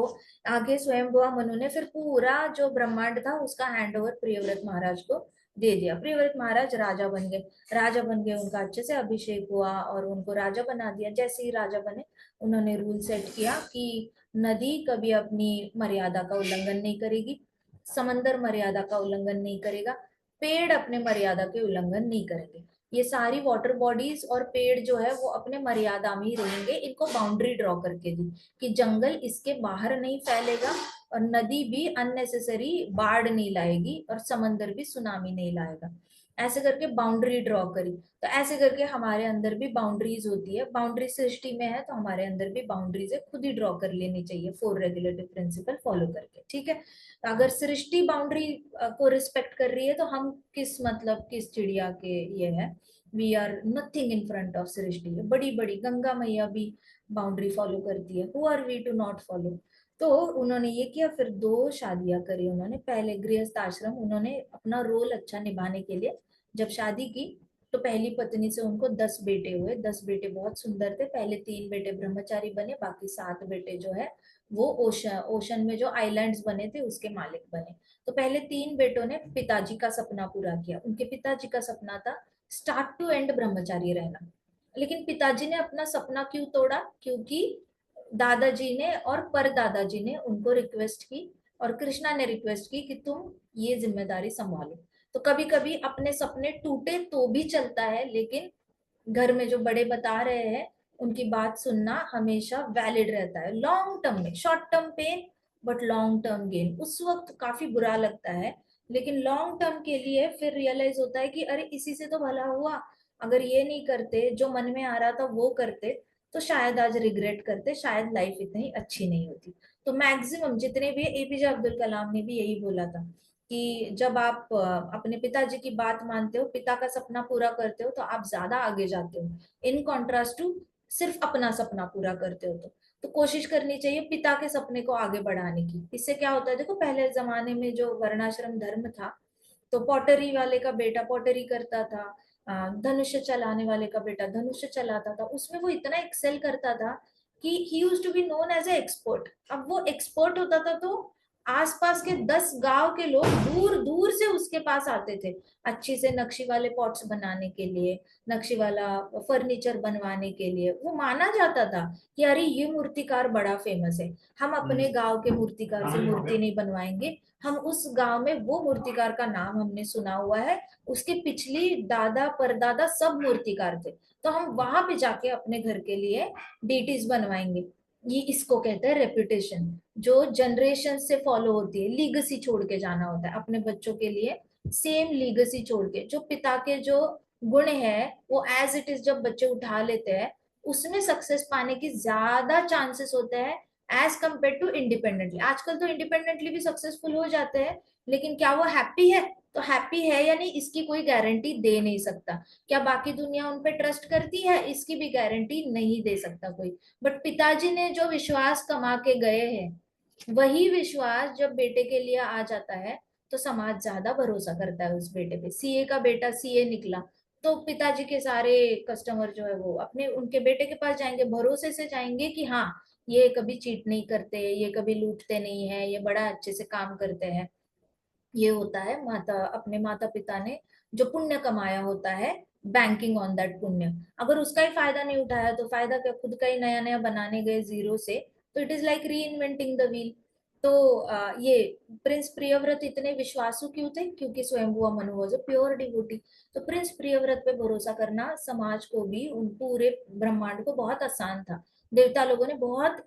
आगे स्वयंभुआ मनु ने फिर पूरा जो ब्रह्मांड था उसका हैंड ओवर प्रियव्रत महाराज को दे दिया। प्रियव्रत महाराज राजा बन गए, राजा बन गए, उनका अच्छे से अभिषेक हुआ और उनको राजा बना दिया। जैसे ही राजा बने उन्होंने रूल सेट किया कि नदी कभी अपनी मर्यादा का उल्लंघन नहीं करेगी, समंदर मर्यादा का उल्लंघन नहीं करेगा, पेड़ अपने मर्यादा के उल्लंघन नहीं करेंगे, ये सारी वाटर बॉडीज और पेड़ जो है वो अपने मर्यादा में ही रहेंगे। इनको बाउंड्री ड्रॉ करके दी कि जंगल इसके बाहर नहीं फैलेगा और नदी भी अननेसेसरी बाढ़ नहीं लाएगी और समंदर भी सुनामी नहीं लाएगा, ऐसे करके बाउंड्री ड्रॉ करी। तो ऐसे करके हमारे अंदर भी बाउंड्रीज होती है, बाउंड्री सृष्टि में है तो हमारे अंदर भी बाउंड्रीज है, खुद ही ड्रॉ कर लेनी चाहिए 4 रेगुलेटिव प्रिंसिपल फॉलो करके, ठीक है। तो अगर सृष्टि बाउंड्री को रिस्पेक्ट कर रही है तो हम किस मतलब किस चिड़िया के ये है, we are nothing in front of srishti. बड़ी बड़ी गंगा मैया भी बाउंड्री फॉलो करती है, who are we to not follow. तो उन्होंने ये किया, फिर 2 शादियां करी उन्होंने। पहले गृहस्थ आश्रम उन्होंने अपना रोल अच्छा निभाने के लिए जब शादी की तो पहली पत्नी से उनको 10 बेटे हुए। 10 बेटे बहुत सुंदर थे, पहले 3 बेटे ब्रह्मचारी बने, बाकी 7 बेटे जो है वो ओशन ओशन में जो आइलैंड्स बने थे उसके मालिक बने। तो पहले 3 बेटों ने पिताजी का सपना पूरा किया। उनके पिताजी का सपना था स्टार्ट टू एंड ब्रह्मचारी रहना, लेकिन पिताजी ने अपना सपना क्यों तोड़ा, क्योंकि दादाजी ने और परदादाजी ने उनको रिक्वेस्ट की और कृष्णा ने रिक्वेस्ट की कि तुम ये जिम्मेदारी संभालो। तो कभी कभी अपने सपने टूटे तो भी चलता है, लेकिन घर में जो बड़े बता रहे हैं उनकी बात सुनना हमेशा वैलिड रहता है लॉन्ग टर्म में। Short term pain but long term gain, उस वक्त काफी बुरा लगता है लेकिन लॉन्ग टर्म के लिए फिर रियलाइज होता है कि अरे इसी से तो भला हुआ, अगर ये नहीं करते जो मन में आ रहा था वो करते तो शायद आज रिग्रेट करते, शायद लाइफ इतनी अच्छी नहीं होती। तो मैक्सिमम जितने भी, एपीजे अब्दुल कलाम ने भी यही बोला था कि जब आप अपने पिताजी की बात मानते हो, पिता का सपना पूरा करते हो तो आप ज्यादा आगे जाते हो, इन कॉन्ट्रास्ट टू सिर्फ अपना सपना पूरा करते हो। तो कोशिश करनी चाहिए पिता के सपने को आगे बढ़ाने की। इससे क्या होता है, देखो पहले जमाने में जो वर्णाश्रम धर्म था, तो पॉटरी वाले का बेटा पॉटरी करता था, धनुष्य चलाने वाले का बेटा धनुष्य चलाता था, उसमें वो इतना एक्सेल करता था कि he used to be known as a expert. अब वो एक्सपर्ट होता था तो आसपास के 10 गांव के लोग दूर दूर से उसके पास आते थे, अच्छी से नक्शी वाले पॉट्स बनाने के लिए, नक्शी वाला फर्नीचर बनवाने के लिए। वो माना जाता था कि अरे ये मूर्तिकार बड़ा फेमस है, हम अपने गांव के मूर्तिकार से मूर्ति नहीं बनवाएंगे, हम उस गांव में वो मूर्तिकार का नाम हमने सुना हुआ है, उसके पिछली दादा परदादा सब मूर्तिकार थे, तो हम वहां पे जाके अपने घर के लिए डीटीज बनवाएंगे। ये इसको कहते हैं रेपुटेशन, जो जनरेशन से फॉलो होती है, लीगसी छोड़ के जाना होता है अपने बच्चों के लिए, सेम लीगसी छोड़ के, जो पिता के जो गुण है वो एज इट इज जब बच्चे उठा लेते हैं, उसमें सक्सेस पाने की ज्यादा चांसेस होते हैं एज कम्पेयर टू इंडिपेंडेंटली। आजकल तो इंडिपेंडेंटली भी सक्सेसफुल हो जाते हैं, लेकिन क्या वो हैप्पी है, तो हैप्पी है या नहीं इसकी कोई गारंटी दे नहीं सकता। क्या बाकी दुनिया उन पे ट्रस्ट करती है, इसकी भी गारंटी नहीं दे सकता कोई। बट पिताजी ने जो विश्वास कमा के गए हैं, वही विश्वास जब बेटे के लिए आ जाता है तो समाज ज्यादा भरोसा करता है उस बेटे पे। सीए का बेटा सीए निकला, तो पिताजी के सारे कस्टमर जो है वो अपने उनके बेटे के पास जाएंगे, भरोसे से जाएंगे कि हाँ ये कभी चीट नहीं करते, ये कभी लूटते नहीं है, ये बड़ा अच्छे से काम करते हैं। ये होता है माता अपने माता पिता ने जो पुण्य कमाया होता है, बैंकिंग ऑन दैट पुण्य। अगर उसका ही फायदा नहीं उठाया तो फायदा क्या, खुद का ही नया नया बनाने गए जीरो से, तो it is like reinventing the wheel. तो ये प्रिंस प्रियव्रत इतने विश्वासु क्यों थे, क्योंकि Swayambhuva Manu was a pure devotee. तो प्रिंस प्रियव्रत पे भरोसा करना समाज को भी, उन पूरे ब्रह्मांड को बहुत आसान था। देवता लोगों ने बहुत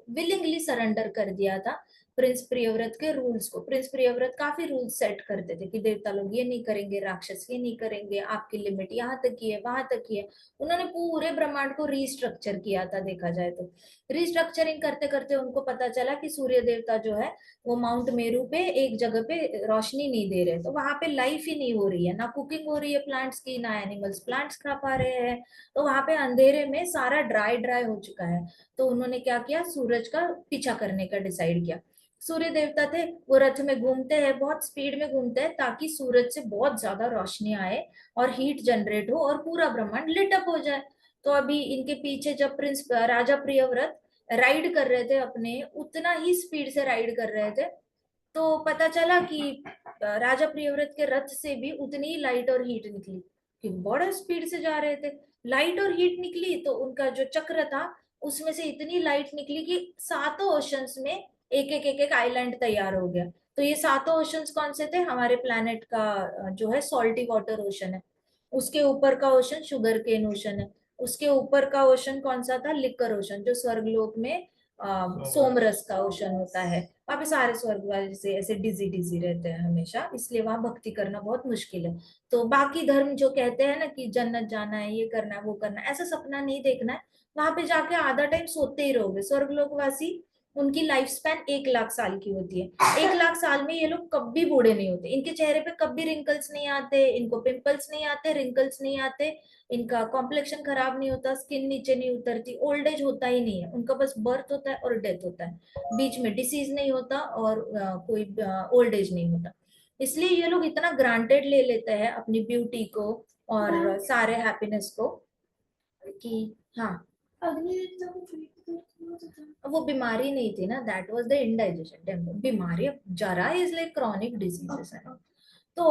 विलिंगली सरेंडर कर दिया था प्रिंस प्रियव्रत के रूल्स को। प्रिंस प्रियव्रत काफी रूल्स सेट करते थे कि देवता लोग ये नहीं करेंगे, राक्षस ये नहीं करेंगे, आपकी लिमिट यहाँ तक ही है, वहां तक ही है। उन्होंने पूरे ब्रह्मांड को रीस्ट्रक्चर किया था, देखा जाए तो। रीस्ट्रक्चरिंग करते करते उनको पता चला कि सूर्य देवता जो है वो माउंट मेरू पे एक जगह पे रोशनी नहीं दे रहे, तो वहां पे लाइफ ही नहीं हो रही है, ना कुकिंग हो रही है प्लांट्स की, ना एनिमल्स प्लांट्स खा पा रहे हैं, तो वहां पे अंधेरे में सारा ड्राई ड्राई हो चुका है। तो उन्होंने क्या किया, सूरज का पीछा करने का डिसाइड किया। सूर्य देवता थे, वो रथ में घूमते हैं, बहुत स्पीड में घूमते हैं, ताकि सूरज से बहुत ज्यादा रोशनी आए और हीट जनरेट हो और पूरा ब्रह्मांड लिट अप हो जाए। तो अभी इनके पीछे जब प्रिंस राजा प्रियव्रत राइड कर रहे थे अपने, उतना ही स्पीड से राइड कर रहे थे, तो पता चला कि राजा प्रियव्रत के रथ से भी उतनी ही लाइट और हीट निकली, कि बड़ा स्पीड से जा रहे थे। लाइट और हीट निकली तो उनका जो चक्र था उसमें से इतनी लाइट निकली कि सातों ओशंस में एक एक आइलैंड तैयार हो गया। तो ये सातों ओशंस कौन से थे, हमारे प्लानट का जो है सॉल्टी वाटर ओशन है, उसके ऊपर का ओशन शुगर केन ओशन है, उसके ऊपर का ओशन कौन सा था, लिकर ओशन, जो स्वर्गलोक में सोमरस का ओशन होता है। वहां पे सारे स्वर्ग वाले से ऐसे डिजी डिजी रहते हैं हमेशा, इसलिए वहां भक्ति करना बहुत मुश्किल है। तो बाकी धर्म जो कहते हैं ना कि जन्नत जाना है, ये करना है वो करना है, ऐसा सपना नहीं देखना है। वहां पे जाके आधा टाइम सोते ही रहोगे। स्वर्गलोकवासी, उनकी लाइफ स्पैन 1 लाख साल की होती है। 1 लाख साल में ये लोग कभी बूढ़े नहीं होते, इनके चेहरे पे कभी रिंकल्स नहीं आते, इनको पिंपल्स नहीं आते, रिंकल्स नहीं आते, इनका कॉम्प्लेक्शन खराब नहीं होता, स्किन नीचे नहीं उतरती, ओल्ड एज होता ही नहीं है उनका, बस बर्थ होता है और डेथ होता है, बीच में डिसीज नहीं होता और कोई ओल्ड एज नहीं होता। इसलिए ये लोग इतना ग्रांटेड ले लेते हैं अपनी ब्यूटी को और सारे हैप्पीनेस को कि हाँ। वो बीमारी नहीं थी ना, that was the indigestion tempo बीमारी। अब जरा इज लाइक क्रॉनिक डिजीजेस है। तो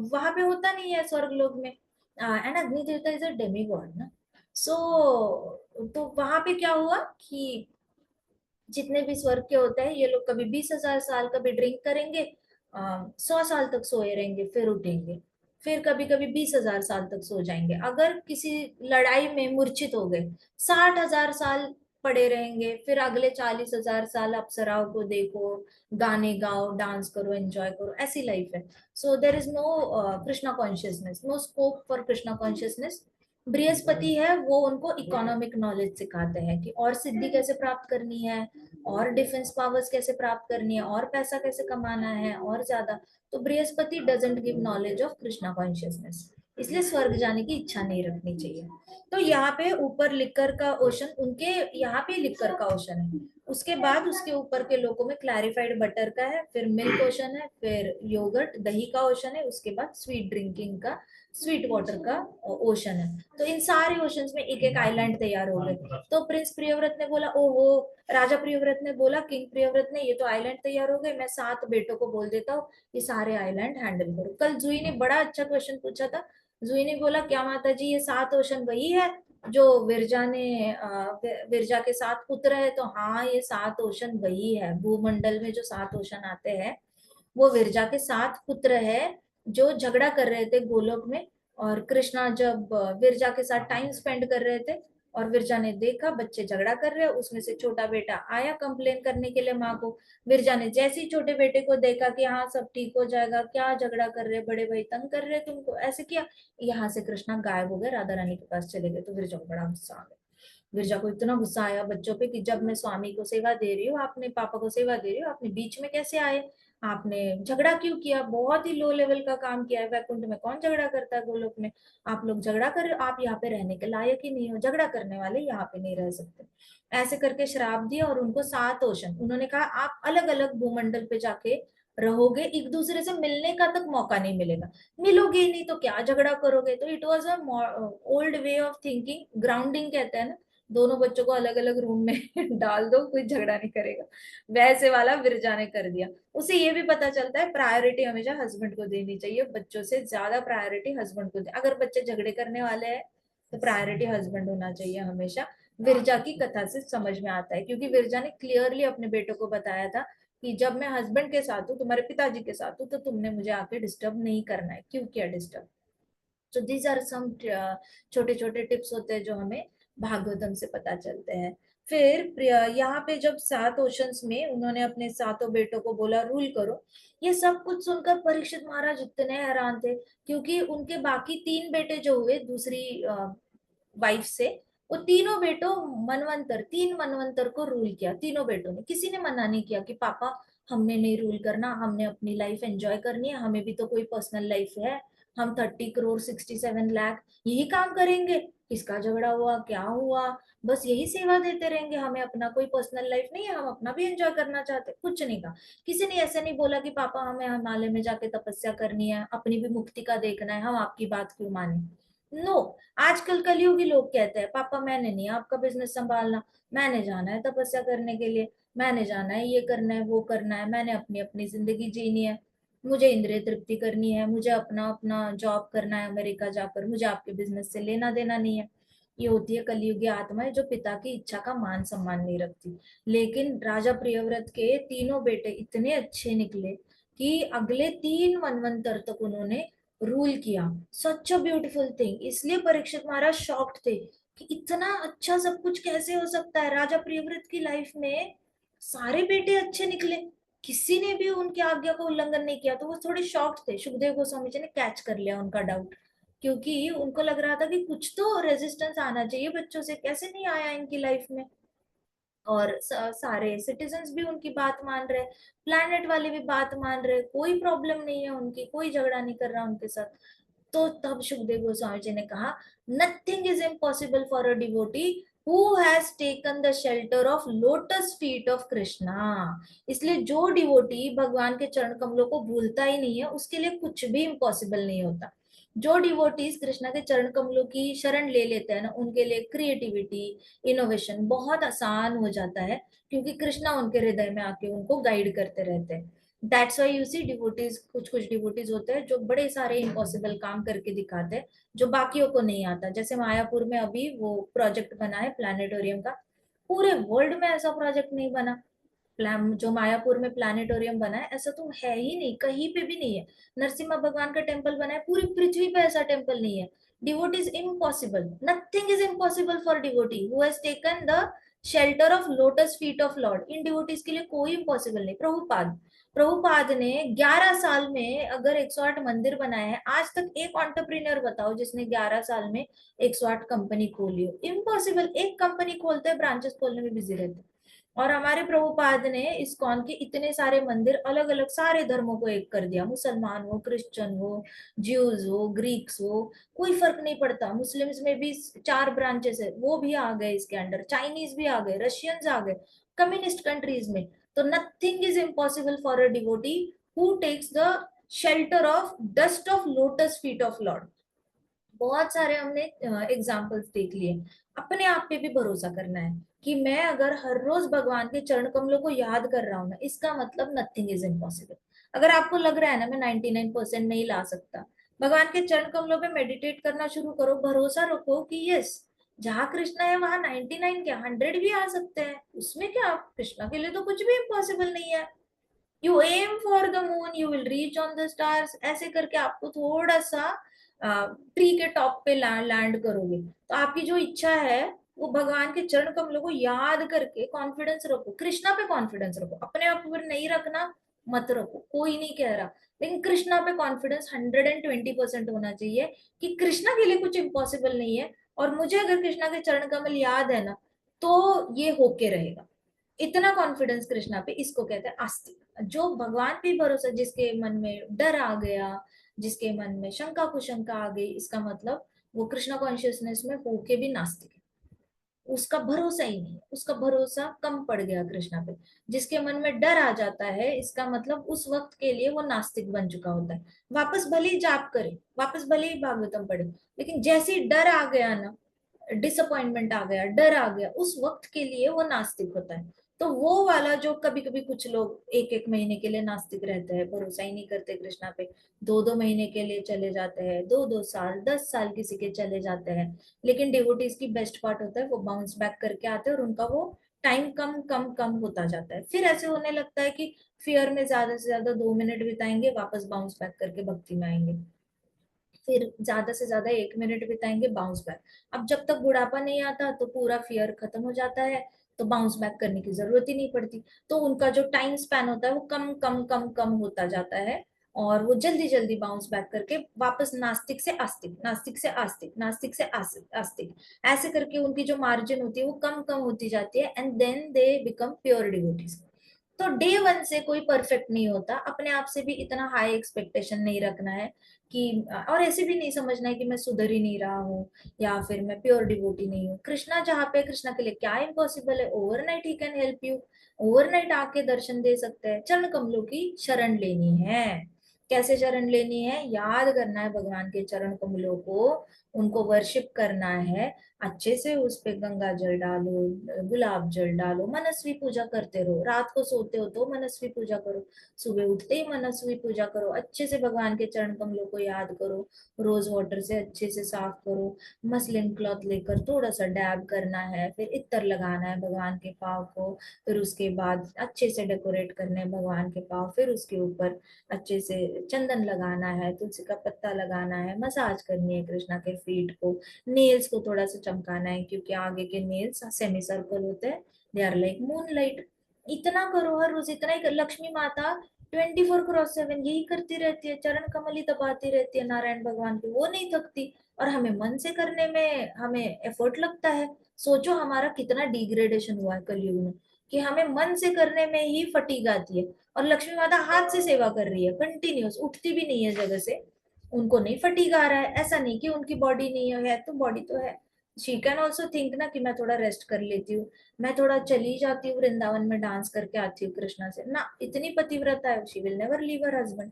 वहां पे होता नहीं है स्वर्गलोक में, एंड अग्नि देवता इज अ डेमी गॉड ना। सो तो वहां पे क्या हुआ कि जितने भी स्वर्ग के होते हैं, ये लोग कभी 20,000 साल कभी ड्रिंक करेंगे, 100 साल तक सोए रहेंगे, फिर उठेंगे, फिर कभी कभी 20,000 साल तक सो जाएंगे। अगर किसी लड़ाई में मूर्छित हो गए, 60,000 साल पड़े रहेंगे, फिर अगले 40,000 साल अप्सराओं को देखो, गाने गाओ, डांस करो, एंजॉय करो, ऐसी लाइफ है। So there is no Krishna consciousness, no scope for Krishna consciousness. Brihaspati है वो उनको इकोनॉमिक नॉलेज सिखाते हैं कि और सिद्धि कैसे प्राप्त करनी है, और डिफेंस पावर्स कैसे प्राप्त करनी है, और पैसा कैसे कमाना है और ज्यादा। तो Brihaspati doesn't give knowledge of Krishna consciousness. इसलिए स्वर्ग जाने की इच्छा नहीं रखनी चाहिए। तो यहाँ पे ऊपर लिकर का ओशन, उनके यहाँ पे लिकर का ओशन है, उसके बाद उसके ऊपर के लोगों में क्लैरिफाइड बटर का है, फिर मिल्क ओशन है, फिर योगर्ट दही का ओशन है, उसके बाद स्वीट ड्रिंकिंग का, स्वीट वाटर का ओशन है। तो इन सारे ओशंस में एक एक आइलैंड तैयार हो गए। तो प्रिंस प्रियव्रत ने बोला, ओहो, राजा प्रियव्रत ने बोला, किंग प्रियव्रत ने, ये तो आइलैंड तैयार हो गए, मैं 7 बेटों को बोल देता हूँ ये सारे आइलैंड हैंडल करो। कल जुई ने बड़ा अच्छा क्वेश्चन पूछा था। जुई ने बोला, क्या माता जी ये 7 ओशन वही है जो विरजा ने विरजा के 7 पुत्र है? तो हाँ, ये 7 ओशन वही है, भूमंडल में जो 7 ओशन आते हैं वो विरजा के 7 पुत्र है, जो झगड़ा कर रहे थे गोलोक में। और कृष्णा जब विरजा के साथ टाइम स्पेंड कर रहे थे और विरजा ने देखा बच्चे झगड़ा कर रहे हैं, उसमें से छोटा बेटा आया कंप्लेन करने के लिए माँ को। विरजा ने जैसे ही छोटे बेटे को देखा कि हाँ सब ठीक हो जाएगा, क्या झगड़ा कर रहे, बड़े भाई तंग कर रहे तुमको, ऐसे किया, यहाँ से कृष्णा गायब हो गए, राधा रानी के पास चले गए। तो विरजा को बड़ा गुस्सा आ गया। विरजा को इतना गुस्सा आया बच्चों पे कि जब मैं स्वामी को सेवा दे रही हूँ, आपने पापा को सेवा दे रही हूँ, आपने बीच में कैसे आए, आपने झगड़ा क्यों किया, बहुत ही लो लेवल का काम किया है, वैकुंठ में कौन झगड़ा करता है, गोलोक में आप लोग झगड़ा कर रहे हो, आप यहाँ पे रहने के लायक ही नहीं हो, झगड़ा करने वाले यहाँ पे नहीं रह सकते। ऐसे करके श्राप दिया और उनको 7 ओशन, उन्होंने कहा आप अलग अलग भूमंडल पे जाके रहोगे, एक दूसरे से मिलने का तक मौका नहीं मिलेगा, मिलोगे ही नहीं तो क्या झगड़ा करोगे। तो it was a old way of thinking, grounding कहते हैं ना, दोनों बच्चों को अलग अलग रूम में डाल दो, कोई झगड़ा नहीं करेगा, वैसे वाला विरजा ने कर दिया। उसे ये भी पता चलता है प्रायोरिटी हमेशा हस्बैंड को देनी चाहिए, बच्चों से ज्यादा प्रायोरिटी हस्बैंड को दे, अगर बच्चे झगड़े करने वाले हैं तो प्रायोरिटी हस्बैंड होना चाहिए हमेशा। विरजा की कथा से समझ में आता है, क्योंकि विरजा ने क्लियरली अपने बेटों को बताया था कि जब मैं हस्बैंड के साथ हूँ, तुम्हारे पिताजी के साथ हूँ, तो तुमने मुझे आके डिस्टर्ब नहीं करना है, क्यों किया डिस्टर्ब। तो दीज आर सम छोटे छोटे टिप्स होते हैं जो हमें भागवतम से पता चलते हैं। फिर यहाँ पे जब 7 ओशंस में उन्होंने अपने 7 बेटों को बोला रूल करो, ये सब कुछ सुनकर परीक्षित महाराज इतने हैरान थे, क्योंकि उनके बाकी 3 बेटे जो हुए दूसरी वाइफ से, वो तीनों बेटों मनवंतर 3 मनवंतर को रूल किया, तीनों बेटों ने, किसी ने मना नहीं किया कि पापा हमने नहीं रूल करना, हमने अपनी लाइफ एंजॉय करनी है, हमें भी तो कोई पर्सनल लाइफ है, हम 30 करोड़ 67 लाख यही काम करेंगे, किसका झगड़ा हुआ क्या हुआ, बस यही सेवा देते रहेंगे, हमें अपना कोई पर्सनल लाइफ नहीं है, हम अपना भी एंजॉय करना चाहते, कुछ नहीं कहा। किसी ने ऐसे नहीं बोला कि पापा हमें हिमालय में जाके तपस्या करनी है, अपनी भी मुक्ति का देखना है, हम आपकी बात क्यों माने। नो, आजकल कलयुगी लोग कहते हैं पापा मैंने नहीं आपका बिजनेस संभालना, मैंने जाना है तपस्या करने के लिए, मैंने जाना है ये करना है वो करना है, मैंने अपनी अपनी जिंदगी जीनी है, मुझे इंद्रिय तृप्ति करनी है, मुझे अपना अपना जॉब करना है अमेरिका जाकर, मुझे आपके बिजनेस से लेना देना नहीं है। ये होती है कलयुगी आत्माएं जो पिता की इच्छा का मान सम्मान नहीं रखती। लेकिन राजा प्रियव्रत के तीनों बेटे इतने अच्छे निकले कि अगले 3 मनवंतर तक उन्होंने रूल किया, सच अ ब्यूटीफुल थिंग। इसलिए परीक्षित महाराज शॉक्ड थे कि इतना अच्छा सब कुछ कैसे हो सकता है, राजा प्रियव्रत की लाइफ में सारे बेटे अच्छे निकले, किसी ने भी उनकी आज्ञा का उल्लंघन नहीं किया। तो वो थोड़े शॉक्ड थे, सुखदेव गोस्वामी जी ने कैच कर लिया उनका डाउट, क्योंकि उनको लग रहा था कि कुछ तो रेजिस्टेंस आना चाहिए बच्चों से, कैसे नहीं आया इनकी लाइफ में। और सारे सिटीजन्स भी उनकी बात मान रहे, प्लैनेट वाले भी बात मान रहे, कोई प्रॉब्लम नहीं है उनकी, कोई झगड़ा नहीं कर रहा उनके साथ। तो तब सुखदेव गोस्वामी जी ने कहा, nothing is impossible for a devotee who has taken the shelter of lotus feet of Krishna. इसलिए जो डिवोटी भगवान के चरण कमलों को भूलता ही नहीं है, उसके लिए कुछ भी इम्पॉसिबल नहीं होता। जो डिवोटीज कृष्णा के चरण कमलों की शरण ले लेते हैं ना, उनके लिए क्रिएटिविटी इनोवेशन बहुत आसान हो जाता है, क्योंकि कृष्णा उनके हृदय में आके उनको गाइड करते रहते हैं। That's why you see devotees, कुछ कुछ डिवोटीज होते हैं जो बड़े सारे इम्पॉसिबल काम करके दिखाते हैं जो बाकियों को नहीं आता। जैसे मायापुर में अभी वो प्रोजेक्ट बना है प्लानिटोरियम का, पूरे वर्ल्ड में ऐसा प्रोजेक्ट नहीं बना। प्लान जो मायापुर में प्लानिटोरियम बना है ऐसा तो है ही नहीं, कहीं पे भी नहीं है। नरसिम्हा भगवान का टेम्पल बना है, पूरी पृथ्वी पे ऐसा टेम्पल नहीं है। Devotee is impossible, nothing is impossible for devotee who has taken the shelter of lotus feet of Lord. In devotees के लिए कोई इम्पॉसिबल नहीं। प्रभुपाद, प्रभुपाद ने 11 साल में अगर 108 मंदिर बनाए हैं, आज तक एक ऑन्टरप्रीनियर बताओ जिसने 11 साल में 108 कंपनी खोली हो। इम्पॉसिबल, एक कंपनी खोलते हैं ब्रांचेस खोलने में बिजी रहते हैं। और हमारे प्रभुपाद ने इस्कॉन के इतने सारे मंदिर अलग अलग सारे धर्मों को एक कर दिया, मुसलमान हो, क्रिश्चियन हो, ज्यूज हो, ग्रीक्स हो, कोई फर्क नहीं पड़ता। मुस्लिम्स में भी 4 ब्रांचेस है, वो भी आ गए इसके अंडर, चाइनीज भी आ गए, रशियंस आ गए, कम्युनिस्ट कंट्रीज में। तो nothing is impossible for a devotee who takes the shelter of dust of lotus feet of Lord. बहुत सारे हमने एग्जाम्पल्स देख लिए। अपने आप पे भी भरोसा करना है कि मैं अगर हर रोज भगवान के चरण कमलों को याद कर रहा हूं ना, इसका मतलब नथिंग इज इम्पॉसिबल। अगर आपको लग रहा है ना मैं 99% नहीं ला सकता, भगवान के चरण कमलों पे मेडिटेट करना शुरू करो, भरोसा रखो कि यस, जहाँ कृष्णा है वहां 99 क्या 100 भी आ सकते हैं, उसमें क्या, कृष्णा के लिए तो कुछ भी इम्पॉसिबल नहीं है। You aim for the moon you will reach on the stars, ऐसे करके आपको थोड़ा सा ट्री के टॉप पे लैंड करोगे, तो आपकी जो इच्छा है वो भगवान के चरण कमलों को याद करके कॉन्फिडेंस रखो, कृष्णा पे कॉन्फिडेंस रखो, अपने आप पर नहीं रखना, मत रखो, कोई नहीं कह रहा, लेकिन कृष्णा पे कॉन्फिडेंस 120% होना चाहिए कि कृष्णा के लिए कुछ इम्पॉसिबल नहीं है, और मुझे अगर कृष्णा के चरण कमल याद है ना, तो ये होके रहेगा। इतना कॉन्फिडेंस कृष्णा पे, इसको कहते हैं आस्तिक। जो भगवान पे भरोसा, जिसके मन में डर आ गया, जिसके मन में शंका कुशंका आ गई, इसका मतलब वो कृष्णा कॉन्शियसनेस में होके भी नास्तिक है, उसका भरोसा ही नहीं है, उसका भरोसा कम पड़ गया कृष्णा पे। जिसके मन में डर आ जाता है, इसका मतलब उस वक्त के लिए वो नास्तिक बन चुका होता है। वापस भले ही जाप करे, वापस भले ही भागवतम पढ़े, लेकिन जैसे ही डर आ गया ना, डिसअपॉइंटमेंट आ गया, डर आ गया, उस वक्त के लिए वो नास्तिक होता है। तो वो वाला जो कभी कभी कुछ लोग एक एक महीने के लिए नास्तिक रहते हैं, भरोसा ही नहीं करते कृष्णा पे, 2 2 महीने के लिए चले जाते हैं, 2 2 साल 10 साल किसी के चले जाते हैं, लेकिन डिवोटीज की बेस्ट पार्ट होता है वो बाउंस बैक करके आते हैं, और उनका वो टाइम कम कम कम होता जाता है। फिर ऐसे होने लगता है कि फियर में ज्यादा से ज्यादा 2 मिनट बिताएंगे, वापस बाउंस बैक करके भक्ति में आएंगे, फिर ज्यादा से ज्यादा 1 मिनट बिताएंगे, बाउंस बैक। अब जब तक बुढ़ापा नहीं आता तो पूरा फियर खत्म हो जाता है, तो बाउंस बैक करने की जरूरत ही नहीं पड़ती। तो उनका जो टाइम स्पैन होता है वो कम कम कम कम होता जाता है, और वो जल्दी जल्दी बाउंस बैक करके वापस नास्तिक से आस्तिक, नास्तिक से आस्तिक, नास्तिक से आस्तिक आस्तिक, ऐसे करके उनकी जो मार्जिन होती है वो कम कम होती जाती है, and then they become pure devotees. तो डे वन से कोई परफेक्ट नहीं होता, अपने आप से भी इतना हाई एक्सपेक्टेशन नहीं रखना है कि, और ऐसे भी नहीं समझना है कि मैं सुधर ही नहीं रहा हूँ, या फिर मैं प्योर डिवोटी नहीं हूँ। कृष्णा जहाँ पे, कृष्णा के लिए क्या इम्पॉसिबल है, overnight he can help you, overnight आके दर्शन दे सकते हैं। चरण कमलों की शरण लेनी है। कैसे शरण लेनी है, याद करना है भगवान के चरण कमलों को, उनको वर्शिप करना है, अच्छे से उस पे गंगा जल डालो, गुलाब जल डालो, मनस्वी पूजा करते रहो, रात को सोते हो तो मनस्वी पूजा करो, सुबह उठते ही मनस्वी पूजा करो, अच्छे से भगवान के चरण कमलों को याद करो, रोज वाटर से अच्छे से साफ करो, मसलिन क्लॉथ लेकर थोड़ा सा डैब करना है, फिर इत्र लगाना है भगवान के पाँव को, फिर उसके बाद अच्छे से डेकोरेट करने हैं भगवान के पाँव, फिर उसके ऊपर अच्छे से चंदन लगाना है, तुलसी का पत्ता लगाना है, मसाज करनी है कृष्णा के फीट को, नेल्स को थोड़ा सा चमकाना है, क्योंकि आगे के नेल्स सेमी सर्कल होते हैं, दे आर लाइक मूनलाइट। इतना करो हर रोज, इतना ही कर। लक्ष्मी माता 24x7 यही करती रहती है, चरण कमल ही दबाती रहती है नारायण भगवान की, वो नहीं थकती। और हमें मन से करने में हमें एफर्ट लगता है। सोचो हमारा कितना डिग्रेडेशन हुआ है कलयुग में, कि हमें मन से करने में ही फटीग आती है, और लक्ष्मी माता हाथ से सेवा कर रही है कंटिन्यूस, उठती भी नहीं है जगह से, उनको नहीं फटीग आ रहा है। ऐसा नहीं कि उनकी बॉडी नहीं है, तो बॉडी तो है। शी कैन ऑल्सो थिंक ना कि मैं थोड़ा रेस्ट कर लेती हूँ, मैं थोड़ा चली जाती हूँ वृंदावन में, डांस करके आती हूँ कृष्णा से ना, इतनी पतिव्रता है, she will never leave her husband.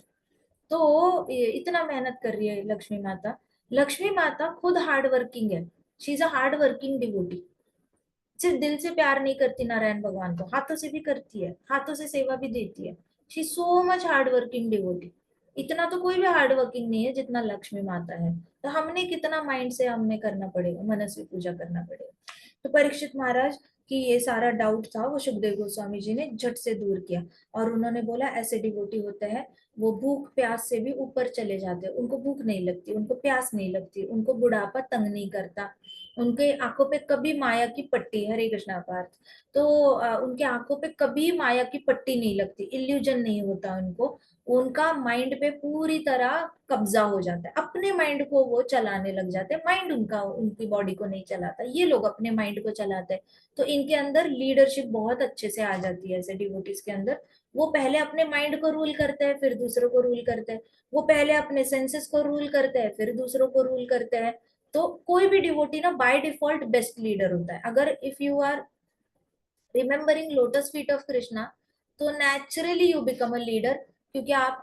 तो इतना मेहनत कर रही है लक्ष्मी माता। लक्ष्मी माता खुद हार्ड वर्किंग है, she is a hard working devotee. सिर्फ दिल से प्यार नहीं करती नारायण भगवान को, हाथों से भी करती है, हाथों से सेवा भी देती है। She so much hard working devotee. इतना तो कोई भी हार्ड वर्किंग नहीं है जितना लक्ष्मी माता है। तो हमने कितना माइंड से हमें करना पड़ेगा, मनस्वी पूजा करना पड़ेगा। तो परीक्षित महाराज की ये सारा डाउट था वो सुखदेव गोस्वामी जी ने झट से दूर किया, और उन्होंने बोला ऐसे डिवोटी होते हैं, वो भूख प्यास से भी ऊपर चले जाते हैं, उनको भूख नहीं लगती, उनको प्यास नहीं लगती, उनको बुढ़ापा तंग नहीं करता, उनके आंखों पे कभी माया की पट्टी, हरे कृष्णा पार्थ, तो उनके आंखों पे कभी माया की पट्टी नहीं लगती, इल्यूजन नहीं होता उनको। उनका माइंड पे पूरी तरह कब्जा हो जाता है, अपने माइंड को वो चलाने लग जाते हैं, माइंड उनका उनकी बॉडी को नहीं चलाता, ये लोग अपने माइंड को चलाते हैं। तो इनके अंदर लीडरशिप बहुत अच्छे से आ जाती है ऐसे डिवोटीज के अंदर। वो पहले अपने माइंड को रूल करते हैं, फिर दूसरों को रूल करते हैं। वो पहले अपने सेंसेस को रूल करते हैं, फिर दूसरों को रूल करते हैं। तो कोई भी डिवोटी ना बाय डिफॉल्ट बेस्ट लीडर होता है। अगर if you are remembering lotus feet of Krishna, तो naturally you become a leader, क्योंकि आप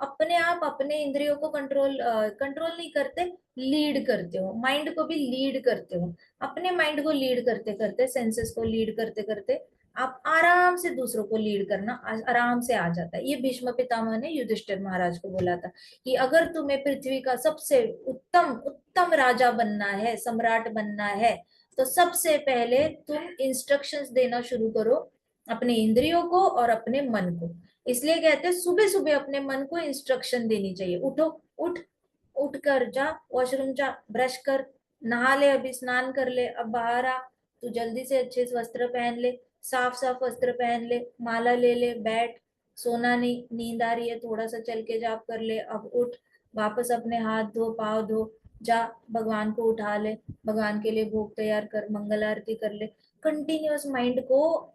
अपने इंद्रियों को कंट्रोल नहीं करते, लीड करते हो, माइंड को भी लीड करते हो। अपने माइंड को लीड करते करते, सेंसेस को लीड करते करते, आप आराम से दूसरों को लीड करना आराम से आ जाता है। ये भीष्म पितामह ने युधिष्ठिर महाराज को बोला था कि अगर तुम्हें पृथ्वी का सबसे उत्तम उत्तम राजा बनना है, सम्राट बनना है, तो सबसे पहले तुम इंस्ट्रक्शंस देना शुरू करो अपने इंद्रियों को और अपने मन को। इसलिए कहते हैं सुबह सुबह अपने मन को इंस्ट्रक्शन देनी चाहिए, उठो, उठ, उठ कर जा, वॉशरूम जा, ब्रश कर, नहा ले, अभी स्नान कर ले, अब बाहर आ, तू जल्दी से अच्छे से वस्त्र पहन ले, साफ साफ वस्त्र पहन ले, माला ले ले, बैठ, सोना नहीं, नींद आ रही है, थोड़ा सा चल के जाप कर ले, अब उठ, वापस अपने हाथ धो, पाँव धो, जा, भगवान को उठा ले, भगवान के लिए भोग तैयार कर, मंगल आरती कर ले। कंटिन्यूअस माइंड को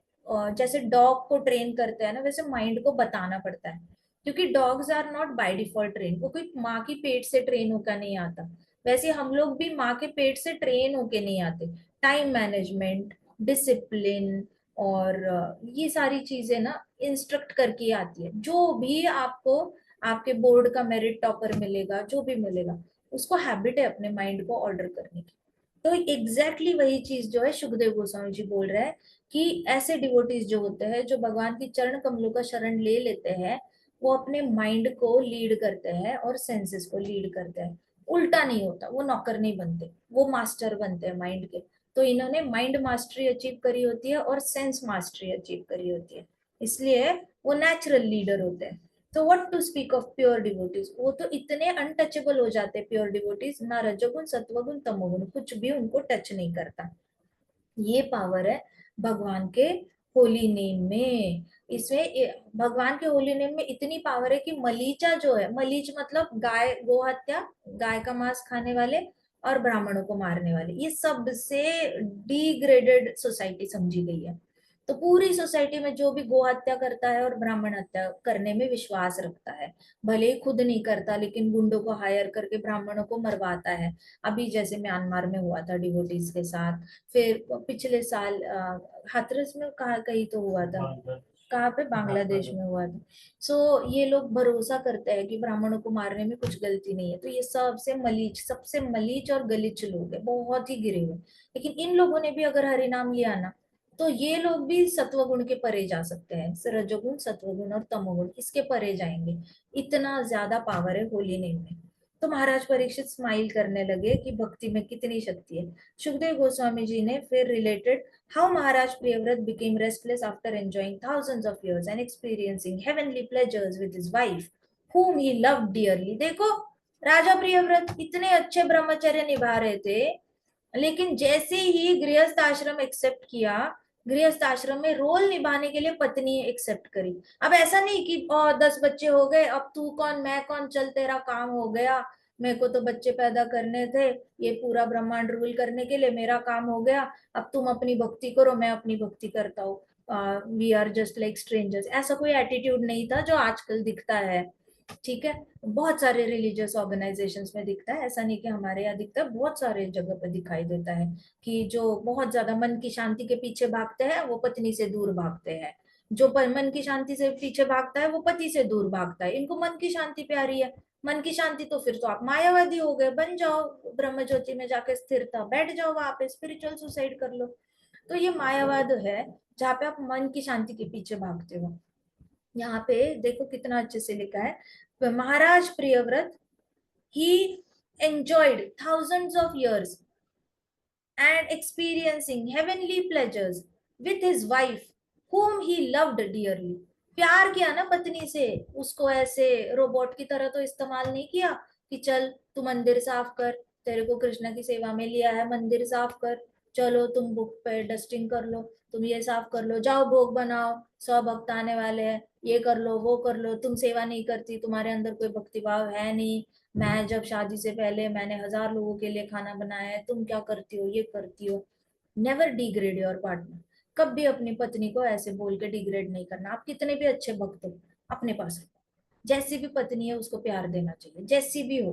जैसे डॉग को ट्रेन करते हैं ना, वैसे माइंड को बताना पड़ता है, क्योंकि dogs are not by default train, वो कोई माँ की पेट से ट्रेन होकर नहीं आता। वैसे हम लोग भी माँ के पेट से ट्रेन होके नहीं आते। टाइम मैनेजमेंट, डिसिप्लिन और ये सारी चीजें ना इंस्ट्रक्ट करके आती है। जो भी आपको आपके बोर्ड का मेरिट टॉपर मिलेगा, जो भी मिलेगा, उसको हैबिट है अपने माइंड को ऑर्डर करने की। तो एग्जैक्टली वही चीज जो है सुखदेव गोस्वामी जी बोल रहे हैं कि ऐसे डिवोटीज जो होते हैं, जो भगवान की चरण कमलों का शरण ले लेते हैं, वो अपने माइंड को लीड करते हैं और सेंसेस को लीड करते हैं। उल्टा नहीं होता, वो नौकर नहीं बनते, वो मास्टर बनते हैं माइंड के। तो इन्होंने माइंड मास्टरी अचीव करी होती है और सेंस मास्टरी अचीव करी होती है, इसलिए वो नेचुरल लीडर होते हैं। तो what to speak of pure devotees, वो तो इतने अनटचेबल हो जाते हैं प्योर डिवोटीज, ना रजोगुण सत्वगुण तमोगुण कुछ भी उनको टच नहीं करता। ये पावर है भगवान के होली नेम में। भगवान के होली नेम में इतनी पावर है कि मलीचा जो है, मलीच मतलब गाय, गोहत्या, गाय का मांस खाने वाले और ब्राह्मणों को मारने वाले, ये सबसे डिग्रेडेड सोसाइटी समझी गई है। तो पूरी सोसाइटी में जो भी गो हत्या करता है और ब्राह्मण हत्या करने में विश्वास रखता है, भले ही खुद नहीं करता लेकिन गुंडों को हायर करके ब्राह्मणों को मरवाता है। अभी जैसे म्यांमार में हुआ था डिवोटीज के साथ, फिर पिछले साल हाथरस में कहा कहीं तो हुआ था, कहाँ पे, बांग्लादेश में हुआ था। सो ये लोग भरोसा करते हैं कि ब्राह्मणों को मारने में कुछ गलती नहीं है। तो ये सबसे मलीच और गलीच लोग है, बहुत ही गिरे हुए। लेकिन इन लोगों ने भी अगर हरिनाम लिया ना, तो ये लोग भी सत्वगुण के परे जा सकते हैं, रजोगुण सत्वगुण और तमोगुण इसके परे जाएंगे। इतना ज्यादा पावर है होली नेम में। तो महाराज परीक्षित स्माइल करने लगे कि भक्ति में कितनी शक्ति है। सुखदेव गोस्वामी जी ने फिर related how Maharaj Priyavrata became restless after enjoying thousands of years and experiencing heavenly pleasures with his wife, whom he loved dearly. देखो, राजा प्रियव्रत इतने अच्छे ब्रह्मचर्य निभा रहे थे, लेकिन जैसे ही गृहस्थ आश्रम एक्सेप्ट किया, गृहस्थ आश्रम में रोल निभाने के लिए पत्नी एक्सेप्ट करी। अब ऐसा नहीं कि 10 बच्चे हो गए, अब तू कौन मैं कौन, चल तेरा काम हो गया, मेरे को तो बच्चे पैदा करने थे, ये पूरा ब्रह्मांड रूल करने के लिए मेरा काम हो गया, अब तुम अपनी भक्ति करो, मैं अपनी भक्ति करता हूँ, we are just like strangers. ऐसा कोई एटीट्यूड नहीं था जो आजकल दिखता है। ठीक है, बहुत सारे रिलीजियस ऑर्गेनाइजेशंस में दिखता है, ऐसा नहीं कि हमारे यहाँ दिखता है, बहुत सारे जगह पर दिखाई देता है कि जो बहुत ज्यादा मन की शांति के पीछे भागते हैं वो पत्नी से दूर भागते हैं, जो मन की शांति से पीछे भागता है वो पति से दूर भागता है। इनको मन की शांति प्यारी है, मन की शांति, तो फिर तो आप मायावादी हो गए, बन जाओ ब्रह्म ज्योति में जाके स्थिरता, बैठ जाओ वहां पे, स्पिरिचुअल सुसाइड कर लो। तो ये मायावाद है, जहाँ पे आप मन की शांति के पीछे भागते हो। यहाँ पे देखो कितना अच्छे से लिखा है, महाराज Priyavrat he enjoyed thousands of years and experiencing heavenly pleasures with his wife whom he loved dearly. प्यार किया ना पत्नी से, उसको ऐसे रोबोट की तरह तो इस्तेमाल नहीं किया कि चल तू मंदिर साफ कर, तेरे को कृष्ण की सेवा में लिया है, मंदिर साफ कर, चलो तुम बुक पे डस्टिंग कर लो, तुम ये साफ कर लो, जाओ भोग बनाओ, 100 भक्त आने वाले हैं, ये कर लो वो कर लो, तुम सेवा नहीं करती, तुम्हारे अंदर कोई भक्ति भाव है नहीं, मैं जब शादी से पहले मैंने 1000 लोगों के लिए खाना बनाया है, तुम क्या करती हो, ये करती हो। Never degrade your partner. कभी अपनी पत्नी को ऐसे बोल के डिग्रेड नहीं करना। आप कितने भी अच्छे भक्त हो, अपने पास रखो। जैसी भी पत्नी है उसको प्यार देना चाहिए, जैसी भी हो।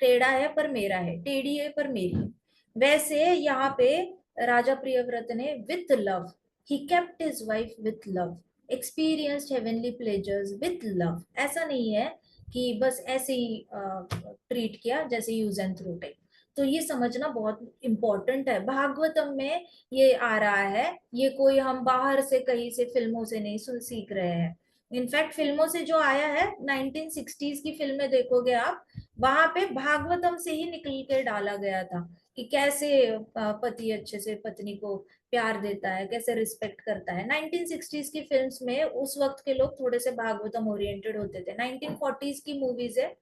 टेढ़ा है पर मेरा है, टेढ़ी है पर मेरी है। वैसे यहाँ पे राजा प्रियव्रत ने with love, he kept his wife with love, experienced heavenly pleasures with love. ऐसा नहीं है कि बस ऐसे ही ट्रीट किया जैसे यूज एंड थ्रू टाइप। तो ये समझना बहुत इंपॉर्टेंट है। भागवतम में ये आ रहा है, ये कोई हम बाहर से कहीं से फिल्मों से नहीं सुन सीख रहे हैं। इनफैक्ट फिल्मों से जो आया है, 1960s की फिल्में देखोगे आप, वहां पे भागवतम से ही निकल के डाला गया था कि कैसे पति अच्छे से पत्नी को प्यार देता है, कैसे रिस्पेक्ट करता है। 1960s की फिल्म्स में उस वक्त के लोग थोड़े से भागवतम ओरिएंटेड होते थे। 1940s की मूवीज है,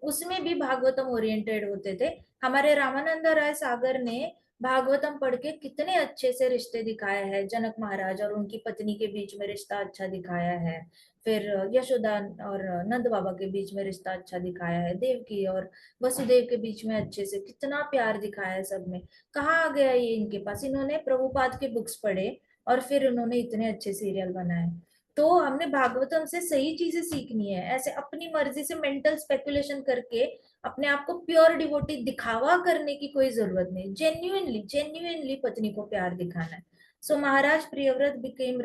उसमें भी भागवतम ओरिएंटेड होते थे। हमारे रामानंद राय सागर ने भागवतम पढ़ के कितने अच्छे से रिश्ते दिखाए हैं, जनक महाराज और उनकी पत्नी के बीच में रिश्ता अच्छा दिखाया है। फिर यशोदा और नंद बाबा के बीच में रिश्ता अच्छा दिखाया है, देवकी और वसुदेव के बीच में अच्छे से कितना प्यार दिखाया है सब में। कहाँ आ गया ये इनके पास, इन्होंने प्रभुपाद के बुक्स पढ़े और फिर उन्होंने इतने अच्छे सीरियल बनाए। तो हमने भागवतम से सही चीजें सीखनी है, ऐसे अपनी मर्जी से मेंटल स्पेकुलेशन करके अपने आप को प्योर डिवोटी दिखावा करने की कोई जरूरत नहीं। जेन्युइनली जेन्युइनली पत्नी को प्यार दिखाना है। So Maharaj Priyavrata became,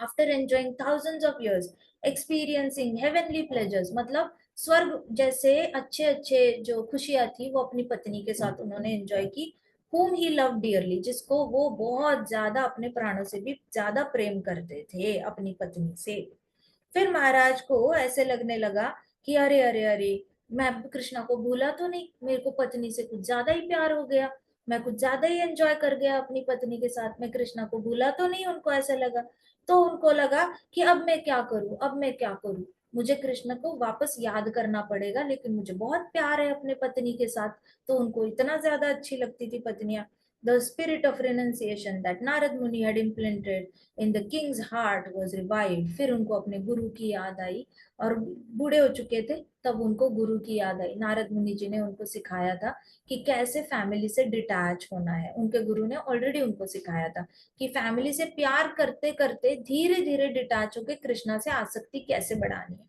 after enjoying thousands of years, experiencing heavenly pleasures, मतलब स्वर्ग जैसे अच्छे अच्छे जो खुशियां थी वो अपनी पत्नी के साथ उन्होंने एंजॉय की। whom he loved dearly, जिसको वो बहुत ज्यादा अपने प्राणों से भी ज्यादा प्रेम करते थे अपनी पत्नी से। फिर महाराज को ऐसे लगने लगा कि अरे अरे अरे, मैं कृष्णा को भूला तो नहीं, मेरे को पत्नी से कुछ ज्यादा ही प्यार हो गया, मैं कुछ ज्यादा ही एंजॉय कर गया अपनी पत्नी के साथ, मैं कृष्णा को भूला तो नहीं, उनको ऐसा लगा। तो उनको लगा कि अब मैं क्या करूं, अब मैं क्या करूं, मुझे कृष्ण को वापस याद करना पड़ेगा, लेकिन मुझे बहुत प्यार है अपने पत्नी के साथ। तो उनको इतना ज्यादा अच्छी लगती थी पत्नियां। The spirit of renunciation that Narada Muni had implanted in the king's heart was revived. फिर उनको अपने गुरु की याद आई, और बूढ़े हो चुके थे तब उनको गुरु की याद आई। नारद मुनि जी ने उनको सिखाया था कि कैसे फैमिली से डिटैच होना है। उनके गुरु ने ऑलरेडी उनको सिखाया था कि फैमिली से प्यार करते करते धीरे धीरे डिटैच होकर कृष्णा से आसक्ति कैसे बढ़ानी है।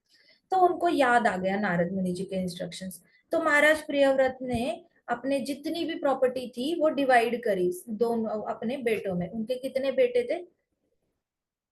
तो उनको याद आ गया नारद मुनि जी के इंस्ट्रक्शंस। तो महाराज प्रियव्रत ने अपने जितनी भी प्रॉपर्टी थी वो डिवाइड करी दोनों अपने बेटों में। उनके कितने बेटे थे,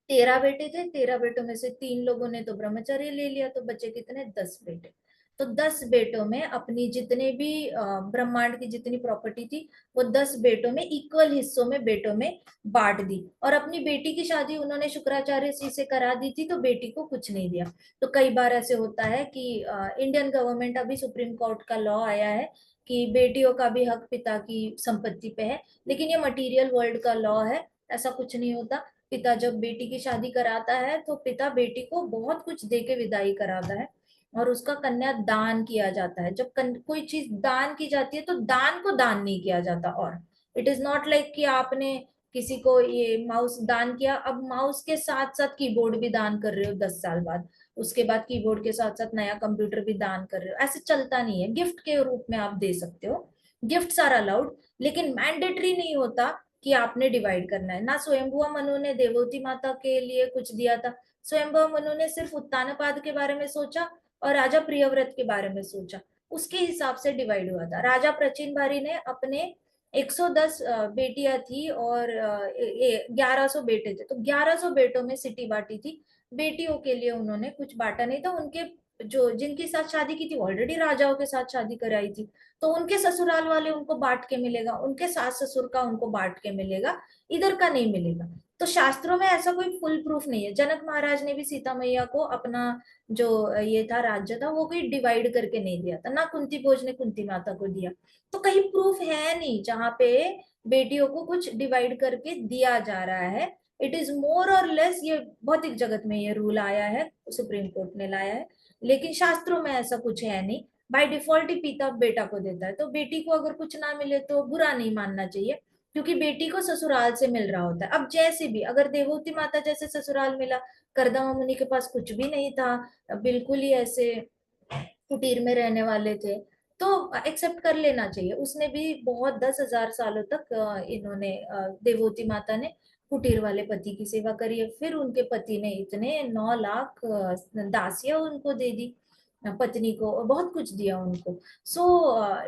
13 बेटे थे। 13 बेटों में से 3 लोगों ने तो ब्रह्मचर्य ले लिया, तो बचे कितने, 10 बेटे। तो 10 बेटों में अपनी जितने भी ब्रह्मांड की जितनी प्रॉपर्टी थी वो 10 बेटों में इक्वल हिस्सों में बेटों में बांट दी। और अपनी बेटी की शादी उन्होंने शुक्राचार्य जी से करा दी थी, तो बेटी को कुछ नहीं दिया। तो कई बार ऐसे होता है कि इंडियन गवर्नमेंट, अभी सुप्रीम कोर्ट का लॉ आया है कि बेटियों का भी हक पिता की संपत्ति पे है, लेकिन ये मटेरियल वर्ल्ड का लॉ है, ऐसा कुछ नहीं होता। पिता जब बेटी की शादी कराता है तो पिता बेटी को बहुत कुछ दे के विदाई कराता है, और उसका कन्या दान किया जाता है। जब कोई चीज दान की जाती है तो दान को दान नहीं किया जाता। और इट इज नॉट लाइक कि आपने किसी को ये माउस दान किया, अब माउस के साथ साथ कीबोर्ड भी दान कर रहे हो 10 साल बाद, उसके बाद कीबोर्ड के साथ साथ नया कंप्यूटर भी दान कर रहे हो, ऐसे चलता नहीं है। गिफ्ट के रूप में आप दे सकते हो, गिफ्ट्स आर अलाउड, लेकिन मैंडेटरी नहीं होता कि आपने डिवाइड करना है। ना स्वयंभुआ मनु ने देवोती माता के लिए कुछ दिया था। स्वयंभुआ मनु ने सिर्फ उत्तानपाद के बारे में सोचा और राजा प्रियव्रत के बारे में सोचा, उसके हिसाब से डिवाइड हुआ था। राजा प्रचिन भारी ने अपने 110 बेटियां थी और 1100 बेटे थे, तो 1100 बेटों में सिटी बांटी थी। बेटियों के लिए उन्होंने कुछ बांटा नहीं था। उनके जो जिनके साथ शादी की थी ऑलरेडी राजाओं के साथ शादी कराई थी, तो उनके ससुराल वाले उनको बांट के मिलेगा, उनके सास ससुर का उनको बांट के मिलेगा, इधर का नहीं मिलेगा। तो शास्त्रों में ऐसा कोई फुल प्रूफ नहीं है। जनक महाराज ने भी सीता मैया को अपना जो ये था राज्य था वो कोई डिवाइड करके नहीं दिया था, ना कुंती भोज ने कुंती माता को दिया। तो कहीं प्रूफ है नहीं जहां पे बेटियों को कुछ डिवाइड करके दिया जा रहा है। इट इज मोर और लेस, ये भौतिक जगत में ये रूल आया है, सुप्रीम कोर्ट ने लाया है, लेकिन शास्त्रों में ऐसा कुछ है नहीं। बाय डिफॉल्ट ही पिता बेटा को देता है, तो बेटी को अगर कुछ ना मिले तो बुरा नहीं मानना चाहिए। क्योंकि बेटी को ससुराल से मिल रहा होता है। अब जैसे भी अगर देवहूति माता जैसे ससुराल मिला, करदमा मुनि के पास कुछ भी नहीं था, बिल्कुल ही ऐसे कुटीर में रहने वाले थे, तो एक्सेप्ट कर लेना चाहिए। उसने भी बहुत 10,000 सालों तक इन्होंने देवहूति माता ने कुटीर वाले पति की सेवा करी है। फिर उनके पति ने इतने 9 लाख दासियां उनको दे दी, पत्नी को, और बहुत कुछ दिया उनको। So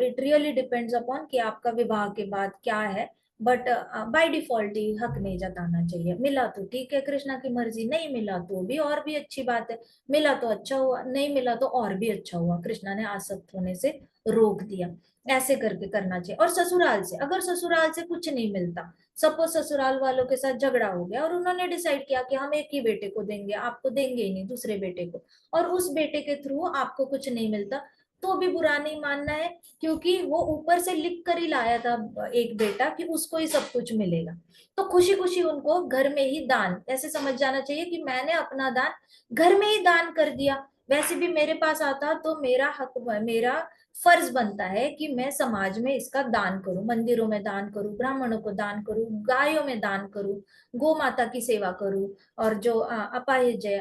it really depends upon कि आपका विवाह के बाद क्या है। बट बाय डिफॉल्ट ही हक नहीं जताना चाहिए। मिला तो ठीक है, कृष्णा की मर्जी, नहीं मिला तो भी और भी अच्छी बात है। मिला तो अच्छा हुआ, नहीं मिला तो और भी अच्छा हुआ, कृष्णा ने आसक्त होने से रोक दिया। ऐसे करके करना चाहिए। और ससुराल से, अगर ससुराल से कुछ नहीं मिलता, सपोज ससुराल वालों के साथ झगड़ा हो गया और उन्होंने डिसाइड किया कि हम एक ही बेटे को देंगे, आपको देंगे ही नहीं दूसरे बेटे को, और उस बेटे के थ्रू आपको कुछ नहीं मिलता, तो भी बुरा नहीं मानना है, क्योंकि वो ऊपर से लिख कर ही लाया था एक बेटा कि उसको ही सब कुछ मिलेगा। तो खुशी खुशी उनको घर में ही दान, ऐसे समझ जाना चाहिए कि मैंने अपना दान घर में ही दान कर दिया। वैसे भी मेरे पास आता तो मेरा हक, मेरा फर्ज बनता है कि मैं समाज में इसका दान करूं, मंदिरों में दान करूं, ब्राह्मणों को दान करूं, गायों में दान करूं, गौ माता की सेवा करूं, और जो अपाहिज है,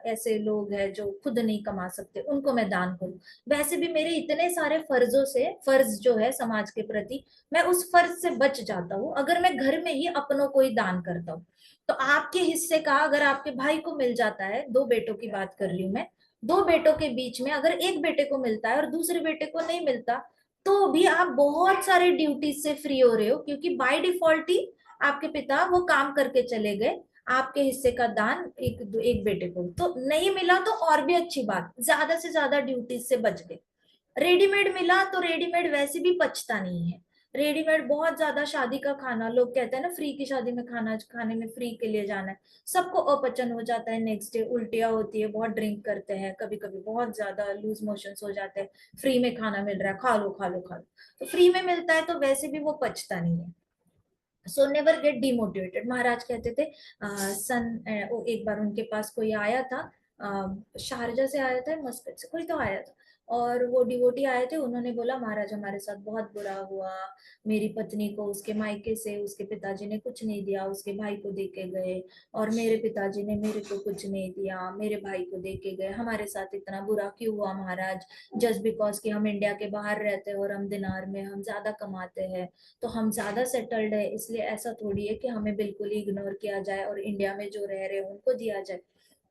ऐसे लोग हैं जो खुद नहीं कमा सकते, उनको मैं दान करूं। वैसे भी मेरे इतने सारे फर्जों से, फर्ज जो है समाज के प्रति, मैं उस फर्ज से बच जाता हूँ अगर मैं घर में ही अपनों को ही दान करता हूँ। तो आपके हिस्से का अगर आपके भाई को मिल जाता है, दो बेटों की बात कर रही हूं मैं, दो बेटों के बीच में अगर एक बेटे को मिलता है और दूसरे बेटे को नहीं मिलता, तो भी आप बहुत सारे ड्यूटीज से फ्री हो रहे हो, क्योंकि बाय डिफॉल्ट ही आपके पिता वो काम करके चले गए, आपके हिस्से का दान एक बेटे को तो नहीं मिला, तो और भी अच्छी बात, ज्यादा से ज्यादा ड्यूटीज से बच गए। रेडीमेड मिला तो रेडीमेड वैसे भी पचता नहीं है। रेडीमेड बहुत ज्यादा, शादी का खाना, लोग कहते हैं ना फ्री की शादी में खाना खाने में फ्री के लिए जाना है, सबको अपचन हो जाता है, नेक्स्ट डे उल्टियाँ होती है, बहुत ड्रिंक करते हैं, कभी कभी बहुत ज्यादा लूज मोशंस हो जाते हैं। फ्री में खाना मिल रहा है, खा लो खा लो खा लो, तो फ्री में मिलता है तो वैसे भी वो पचता नहीं है। सो नेवर गेट डिमोटिवेटेड, महाराज कहते थे। वो एक बार उनके पास कोई आया था, शारजा से आया था, मस्कट से कोई तो आया था, और वो डिवोटी आए थे, उन्होंने बोला महाराज हमारे साथ बहुत बुरा हुआ, मेरी पत्नी को उसके मायके से उसके पिताजी ने कुछ नहीं दिया, उसके भाई को दे के गए, और मेरे पिताजी ने मेरे को कुछ नहीं दिया, मेरे भाई को दे के गए, हमारे साथ इतना बुरा क्यों हुआ महाराज? जस्ट बिकॉज कि हम इंडिया के बाहर रहते हैं और हम दिनार में हम ज्यादा कमाते हैं, तो हम ज्यादा सेटल्ड है, इसलिए ऐसा थोड़ी है कि हमें बिल्कुल ही इग्नोर किया जाए और इंडिया में जो रह रहे हैं उनको दिया जाए।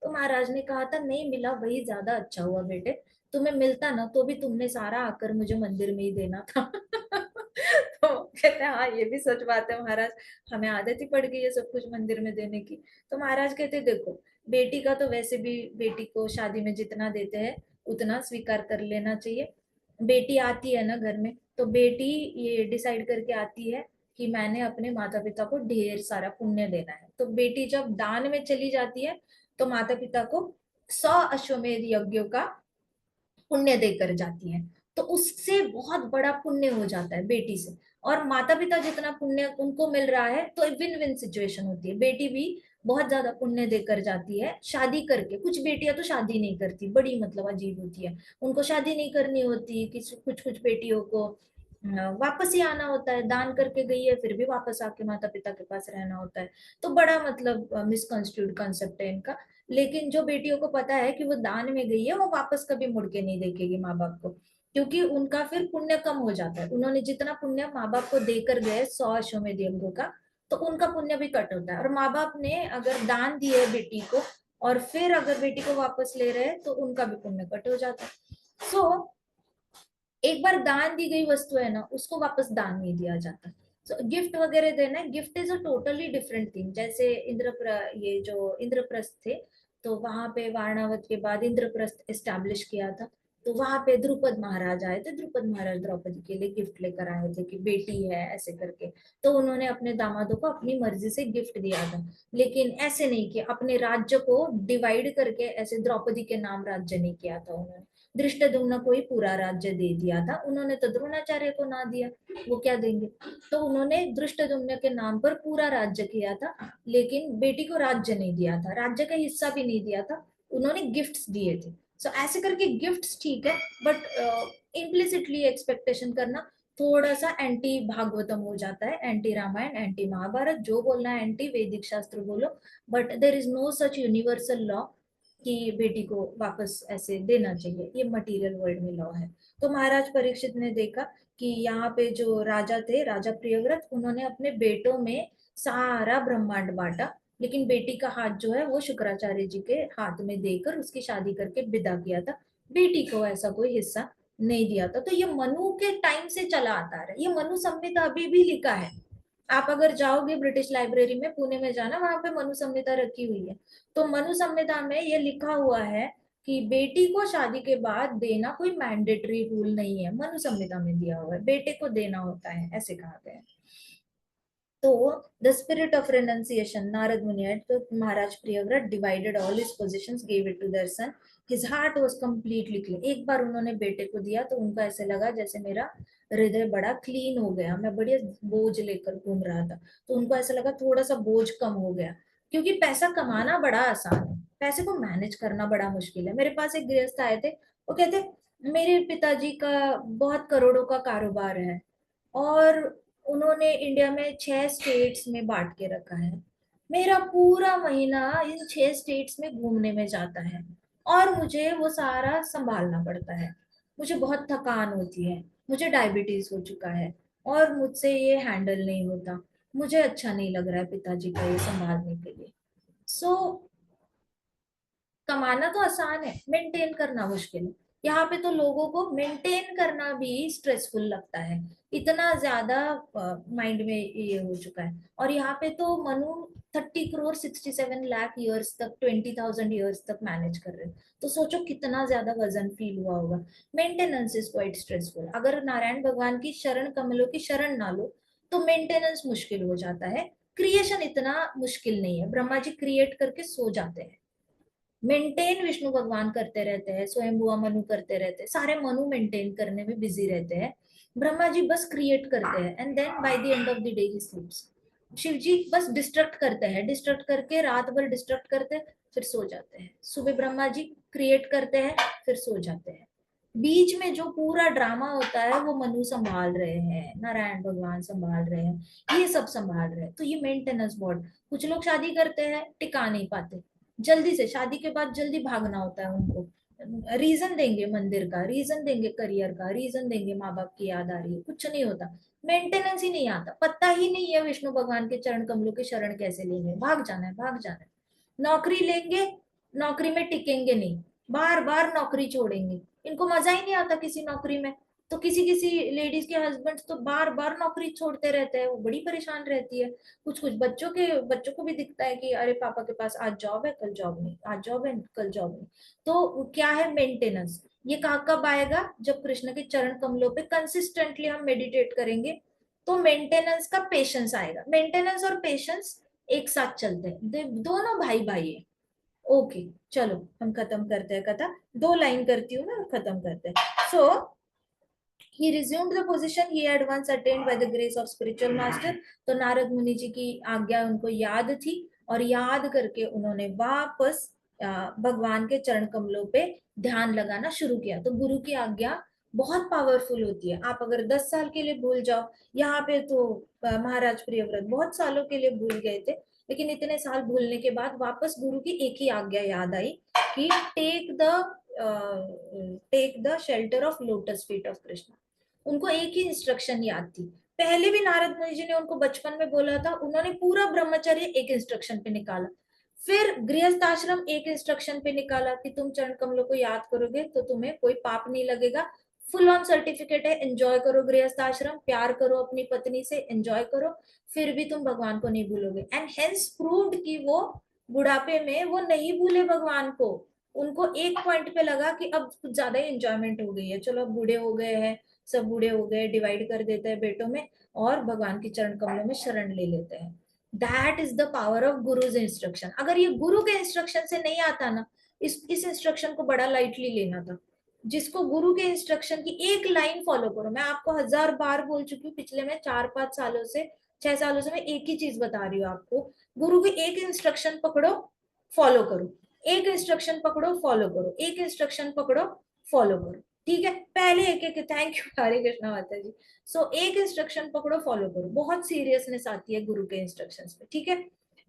तो महाराज ने कहा था नहीं मिला वही ज्यादा अच्छा हुआ बेटे, तुम्हें मिलता ना तो भी तुमने सारा आकर मुझे मंदिर में ही देना था। तो कहते हैं हाँ ये भी सच बात है महाराज, हमें आदत ही पड़ गई है सब कुछ मंदिर में देने की। तो महाराज कहते देखो, बेटी का तो वैसे भी बेटी को शादी में जितना देते हैं उतना स्वीकार कर लेना चाहिए। बेटी आती है ना घर में, तो बेटी ये डिसाइड करके आती है कि मैंने अपने माता पिता को ढेर सारा पुण्य देना है, तो बेटी जब दान में चली जाती है तो माता पिता को 100 अश्वमेध यज्ञों का पुण्य देकर जाती है। तो उससे बहुत बड़ा पुण्य हो जाता है बेटी से, और माता पिता जितना पुण्य उनको मिल रहा है तो विन विन सिचुएशन होती है। बेटी भी बहुत ज्यादा पुण्य देकर जाती है शादी करके। कुछ बेटियां तो शादी नहीं करती, बड़ी मतलब अजीब होती है, उनको शादी नहीं करनी होती। किसी कुछ कुछ बेटियों को वापस ही आना होता है, दान करके गई है फिर भी वापस आके माता पिता के पास रहना होता है। तो बड़ा मतलब मिसकंस्ट्रूड कंसेप्ट है इनका। लेकिन जो बेटियों को पता है कि वो दान में गई है, वो वापस कभी मुड़ के नहीं देखेगी माँ बाप को, क्योंकि उनका फिर पुण्य कम हो जाता है। उन्होंने जितना पुण्य माँ बाप को देकर गए 100 अश्वमेध यज्ञों का, तो उनका पुण्य भी कट होता है। और माँ बाप ने अगर दान दिए बेटी को और फिर अगर बेटी को वापस ले रहे हैं तो उनका भी पुण्य कट हो जाता है। सो एक बार दान दी गई वस्तु है ना, उसको वापस दान नहीं दिया जाता। सो गिफ्ट वगैरह देना, gift is a totally different thing. जैसे ये जो इंद्रप्रस्थ थे, तो वहां पे वारणावत के बाद इंद्रप्रस्थ एस्टैब्लिश किया था, तो वहां पे द्रुपद महाराज आए थे, द्रुपद महाराज द्रौपदी के लिए गिफ्ट लेकर आए थे कि बेटी है ऐसे करके। तो उन्होंने अपने दामादों को अपनी मर्जी से गिफ्ट दिया था, लेकिन ऐसे नहीं कि अपने राज्य को डिवाइड करके ऐसे द्रौपदी के नाम राज्य नहीं किया था उन्होंने। धृष्टद्युम्न को ही पूरा राज्य दे दिया था उन्होंने, तो द्रोणाचार्य को ना दिया, वो क्या देंगे। तो उन्होंने धृष्टद्युम्न के नाम पर पूरा राज्य किया था, लेकिन बेटी को राज्य नहीं दिया था, राज्य का हिस्सा भी नहीं दिया था, उन्होंने गिफ्ट्स दिए थे। सो ऐसे करके गिफ्ट्स ठीक है, बट इम्प्लिसिटली एक्सपेक्टेशन करना थोड़ा सा एंटी भागवतम हो जाता है, एंटी रामायण, एंटी महाभारत, जो बोलना है एंटी वैदिक शास्त्र बोलो, but there is no such universal law कि बेटी को वापस ऐसे देना चाहिए, ये मटेरियल वर्ल्ड में लॉ है। तो महाराज परीक्षित ने देखा कि यहाँ पे जो राजा थे, राजा प्रियव्रत, उन्होंने अपने बेटों में सारा ब्रह्मांड बांटा, लेकिन बेटी का हाथ जो है वो शुक्राचार्य जी के हाथ में देकर उसकी शादी करके विदा किया था, बेटी को ऐसा कोई हिस्सा नहीं दिया था। तो ये मनु के टाइम से चला आता रहा है, ये मनु संहिता अभी भी लिखा है। आप अगर जाओगे ब्रिटिश लाइब्रेरी में, पुणे में जाना, वहां पे मनु संहिता रखी हुई है। तो मनु संहिता में ये लिखा हुआ है कि बेटी को शादी के बाद देना कोई मैंडेटरी रूल नहीं है, मनु संहिता में दिया हुआ है, बेटे को देना होता है, ऐसे कहा गया है। तो the spirit of renunciation, Narada Muni had, तो Maharaj Priyavrata divided all his possessions, gave it to their son, his heart was completely clean. एक बार उन्होंने बेटे को दिया तो उनको ऐसे लगा जैसे मेरा हृदय बड़ा क्लीन हो गया, मैं बढ़िया बोझ लेकर घूम रहा था, तो उनको ऐसा लगा थोड़ा सा बोझ कम हो गया। क्योंकि पैसा कमाना बड़ा आसान है, पैसे को मैनेज करना बड़ा मुश्किल है। मेरे पास एक गृहस्थ आए थे, वो कहते मेरे पिताजी का बहुत करोड़ों का कारोबार है, और उन्होंने इंडिया में 6 स्टेट्स में बांट के रखा है, मेरा पूरा महीना इन 6 स्टेट्स में घूमने में जाता है, और मुझे वो सारा संभालना पड़ता है, मुझे बहुत थकान होती है, मुझे डायबिटीज हो चुका है, और मुझसे ये हैंडल नहीं होता, मुझे अच्छा नहीं लग रहा है पिताजी को ये संभालने के लिए। सो कमाना तो आसान है, मेंटेन करना मुश्किल है। यहाँ पे तो लोगों को मेंटेन करना भी स्ट्रेसफुल लगता है, इतना ज्यादा माइंड में ये हो चुका है। और यहाँ पे तो मनु 30 करोड़ 67 लाख ईयर्स तक, 20,000 ईयर्स तक मैनेज कर रहे हैं। तो सोचो कितना ज्यादा वजन फील हुआ होगा। Maintenance is quite stressful. अगर नारायण भगवान की शरण कमलों की शरण ना लो तो मेंटेनेंस मुश्किल हो जाता है। क्रिएशन इतना मुश्किल नहीं है, ब्रह्मा जी क्रिएट करके सो जाते हैं, मेंटेन विष्णु भगवान करते रहते हैं, स्वयं बुआ मनु करते रहते हैं, सारे मनु मेंटेन करने में बिजी रहते हैं। ब्रह्मा जी बस क्रिएट करते हैं and then by the end of the day he sleeps. Shiva ji बस डिस्ट्रक्ट करते हैं, डिस्ट्रक्ट करके रात भर डिस्ट्रक्ट करते हैं, फिर सो जाते हैं। सुबह ब्रह्मा जी क्रिएट करते हैं, फिर सो जाते हैं। बीच में जो पूरा ड्रामा होता है वो मनु संभाल रहे हैं, नारायण भगवान संभाल रहे हैं, ये सब संभाल रहे हैं। तो ये मेंटेनेंस बोर्ड। कुछ लोग शादी करते हैं, टिका नहीं पाते, जल्दी से शादी के बाद जल्दी भागना होता है उनको, रीजन देंगे मंदिर का, रीजन देंगे करियर का, रीजन देंगे माँ बाप की याद आ रही है, कुछ नहीं होता, मेंटेनेंस ही नहीं आता, पता ही नहीं है विष्णु भगवान के चरण कमलों की शरण कैसे लेंगे, भाग जाना है, भाग जाना है। नौकरी लेंगे, नौकरी में टिकेंगे नहीं, बार बार नौकरी छोड़ेंगे, इनको मजा ही नहीं आता किसी नौकरी में। तो किसी किसी लेडीज के हस्बैंड तो बार बार नौकरी छोड़ते रहते हैं, वो बड़ी परेशान रहती है। कुछ कुछ बच्चों को भी दिखता है कि अरे पापा के पास आज जॉब है कल जॉब नहीं, आज जॉब है कल जॉब नहीं। तो क्या है मेंटेनेंस, ये कब आएगा, जब कृष्ण के चरण कमलों पे कंसिस्टेंटली हम मेडिटेट करेंगे, तो मेंटेनेंस का पेशेंस आएगा। मेंटेनेंस और पेशेंस एक साथ चलते हैं, दोनों भाई भाई है। ओके, चलो हम खत्म करते हैं कथा, 2 लाइन करती हूँ मैं और खत्म करते हैं। सो he resumed the position he had once attained by the grace of spiritual master। तो नारद मुनि जी की आज्ञा उनको याद थी, और याद करके उन्होंने वापस भगवान के चरण कमलों पे ध्यान लगाना शुरू किया। तो गुरु की आज्ञा बहुत पावरफुल होती है। आप अगर 10 साल के लिए भूल जाओ, यहाँ पे तो महाराज प्रियव्रत बहुत सालों के लिए भूल गए थे, लेकिन इतने साल भूलने के बाद वापस गुरु की एक ही आज्ञा याद आई कि take the shelter of lotus feet of Krishna. उनको एक ही इंस्ट्रक्शन याद थी। पहले भी नारद मुनि जी ने उनको बचपन में बोला था, उन्होंने पूरा ब्रह्मचर्य एक इंस्ट्रक्शन पे निकाला, फिर गृहस्थ आश्रम एक इंस्ट्रक्शन पे निकाला कि तुम चरण कमलों को याद करोगे तो तुम्हें कोई पाप नहीं लगेगा, फुल ऑन सर्टिफिकेट है, एंजॉय करो गृहस्थ आश्रम, प्यार करो अपनी पत्नी से, एंजॉय करो, फिर भी तुम भगवान को नहीं भूलोगे। एंड हेंस प्रूव्ड कि वो बुढ़ापे में वो नहीं भूले भगवान को। उनको एक पॉइंट पे लगा कि अब कुछ ज्यादा ही एंजॉयमेंट हो गई है, चलो अब बूढ़े हो गए हैं, सब बूढ़े हो गए, डिवाइड कर देते हैं बेटों में और भगवान की चरण कमलों में शरण ले लेते हैं। That is the power of guru's instruction. अगर ये गुरु के इंस्ट्रक्शन से नहीं आता ना, इस इंस्ट्रक्शन को बड़ा लाइटली लेना था। जिसको गुरु के इंस्ट्रक्शन की एक लाइन फॉलो करो, मैं आपको 1000 बार बोल चुकी हूँ पिछले में 4-5 सालों से, 6 सालों से मैं एक ही चीज बता रही हूँ आपको। गुरु की एक इंस्ट्रक्शन पकड़ो, फॉलो करो, एक इंस्ट्रक्शन पकड़ो फॉलो करो, एक इंस्ट्रक्शन पकड़ो फॉलो करो। ठीक है, पहले एक एक, थैंक यू हरे कृष्णा माता जी। सो एक इंस्ट्रक्शन पकड़ो, फॉलो करो, बहुत सीरियसनेस आती है गुरु के इंस्ट्रक्शंस पे, ठीक है।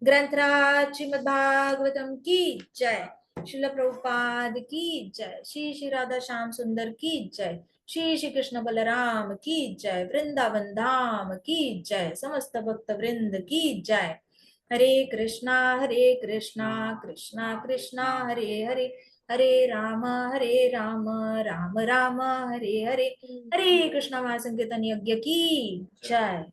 ग्रंथराज श्रीमद् भागवतम की जय, श्रील प्रभुपाद की जय, श्री श्री राधा श्याम सुंदर की जय, श्री श्री कृष्ण बलराम की जय, वृंदावन धाम की जय, समस्त भक्त वृंद की जय। हरे कृष्णा कृष्णा कृष्णा हरे हरे, हरे राम राम राम हरे हरे, हरे कृष्णा महासंकीर्तन यज्ञ की जय।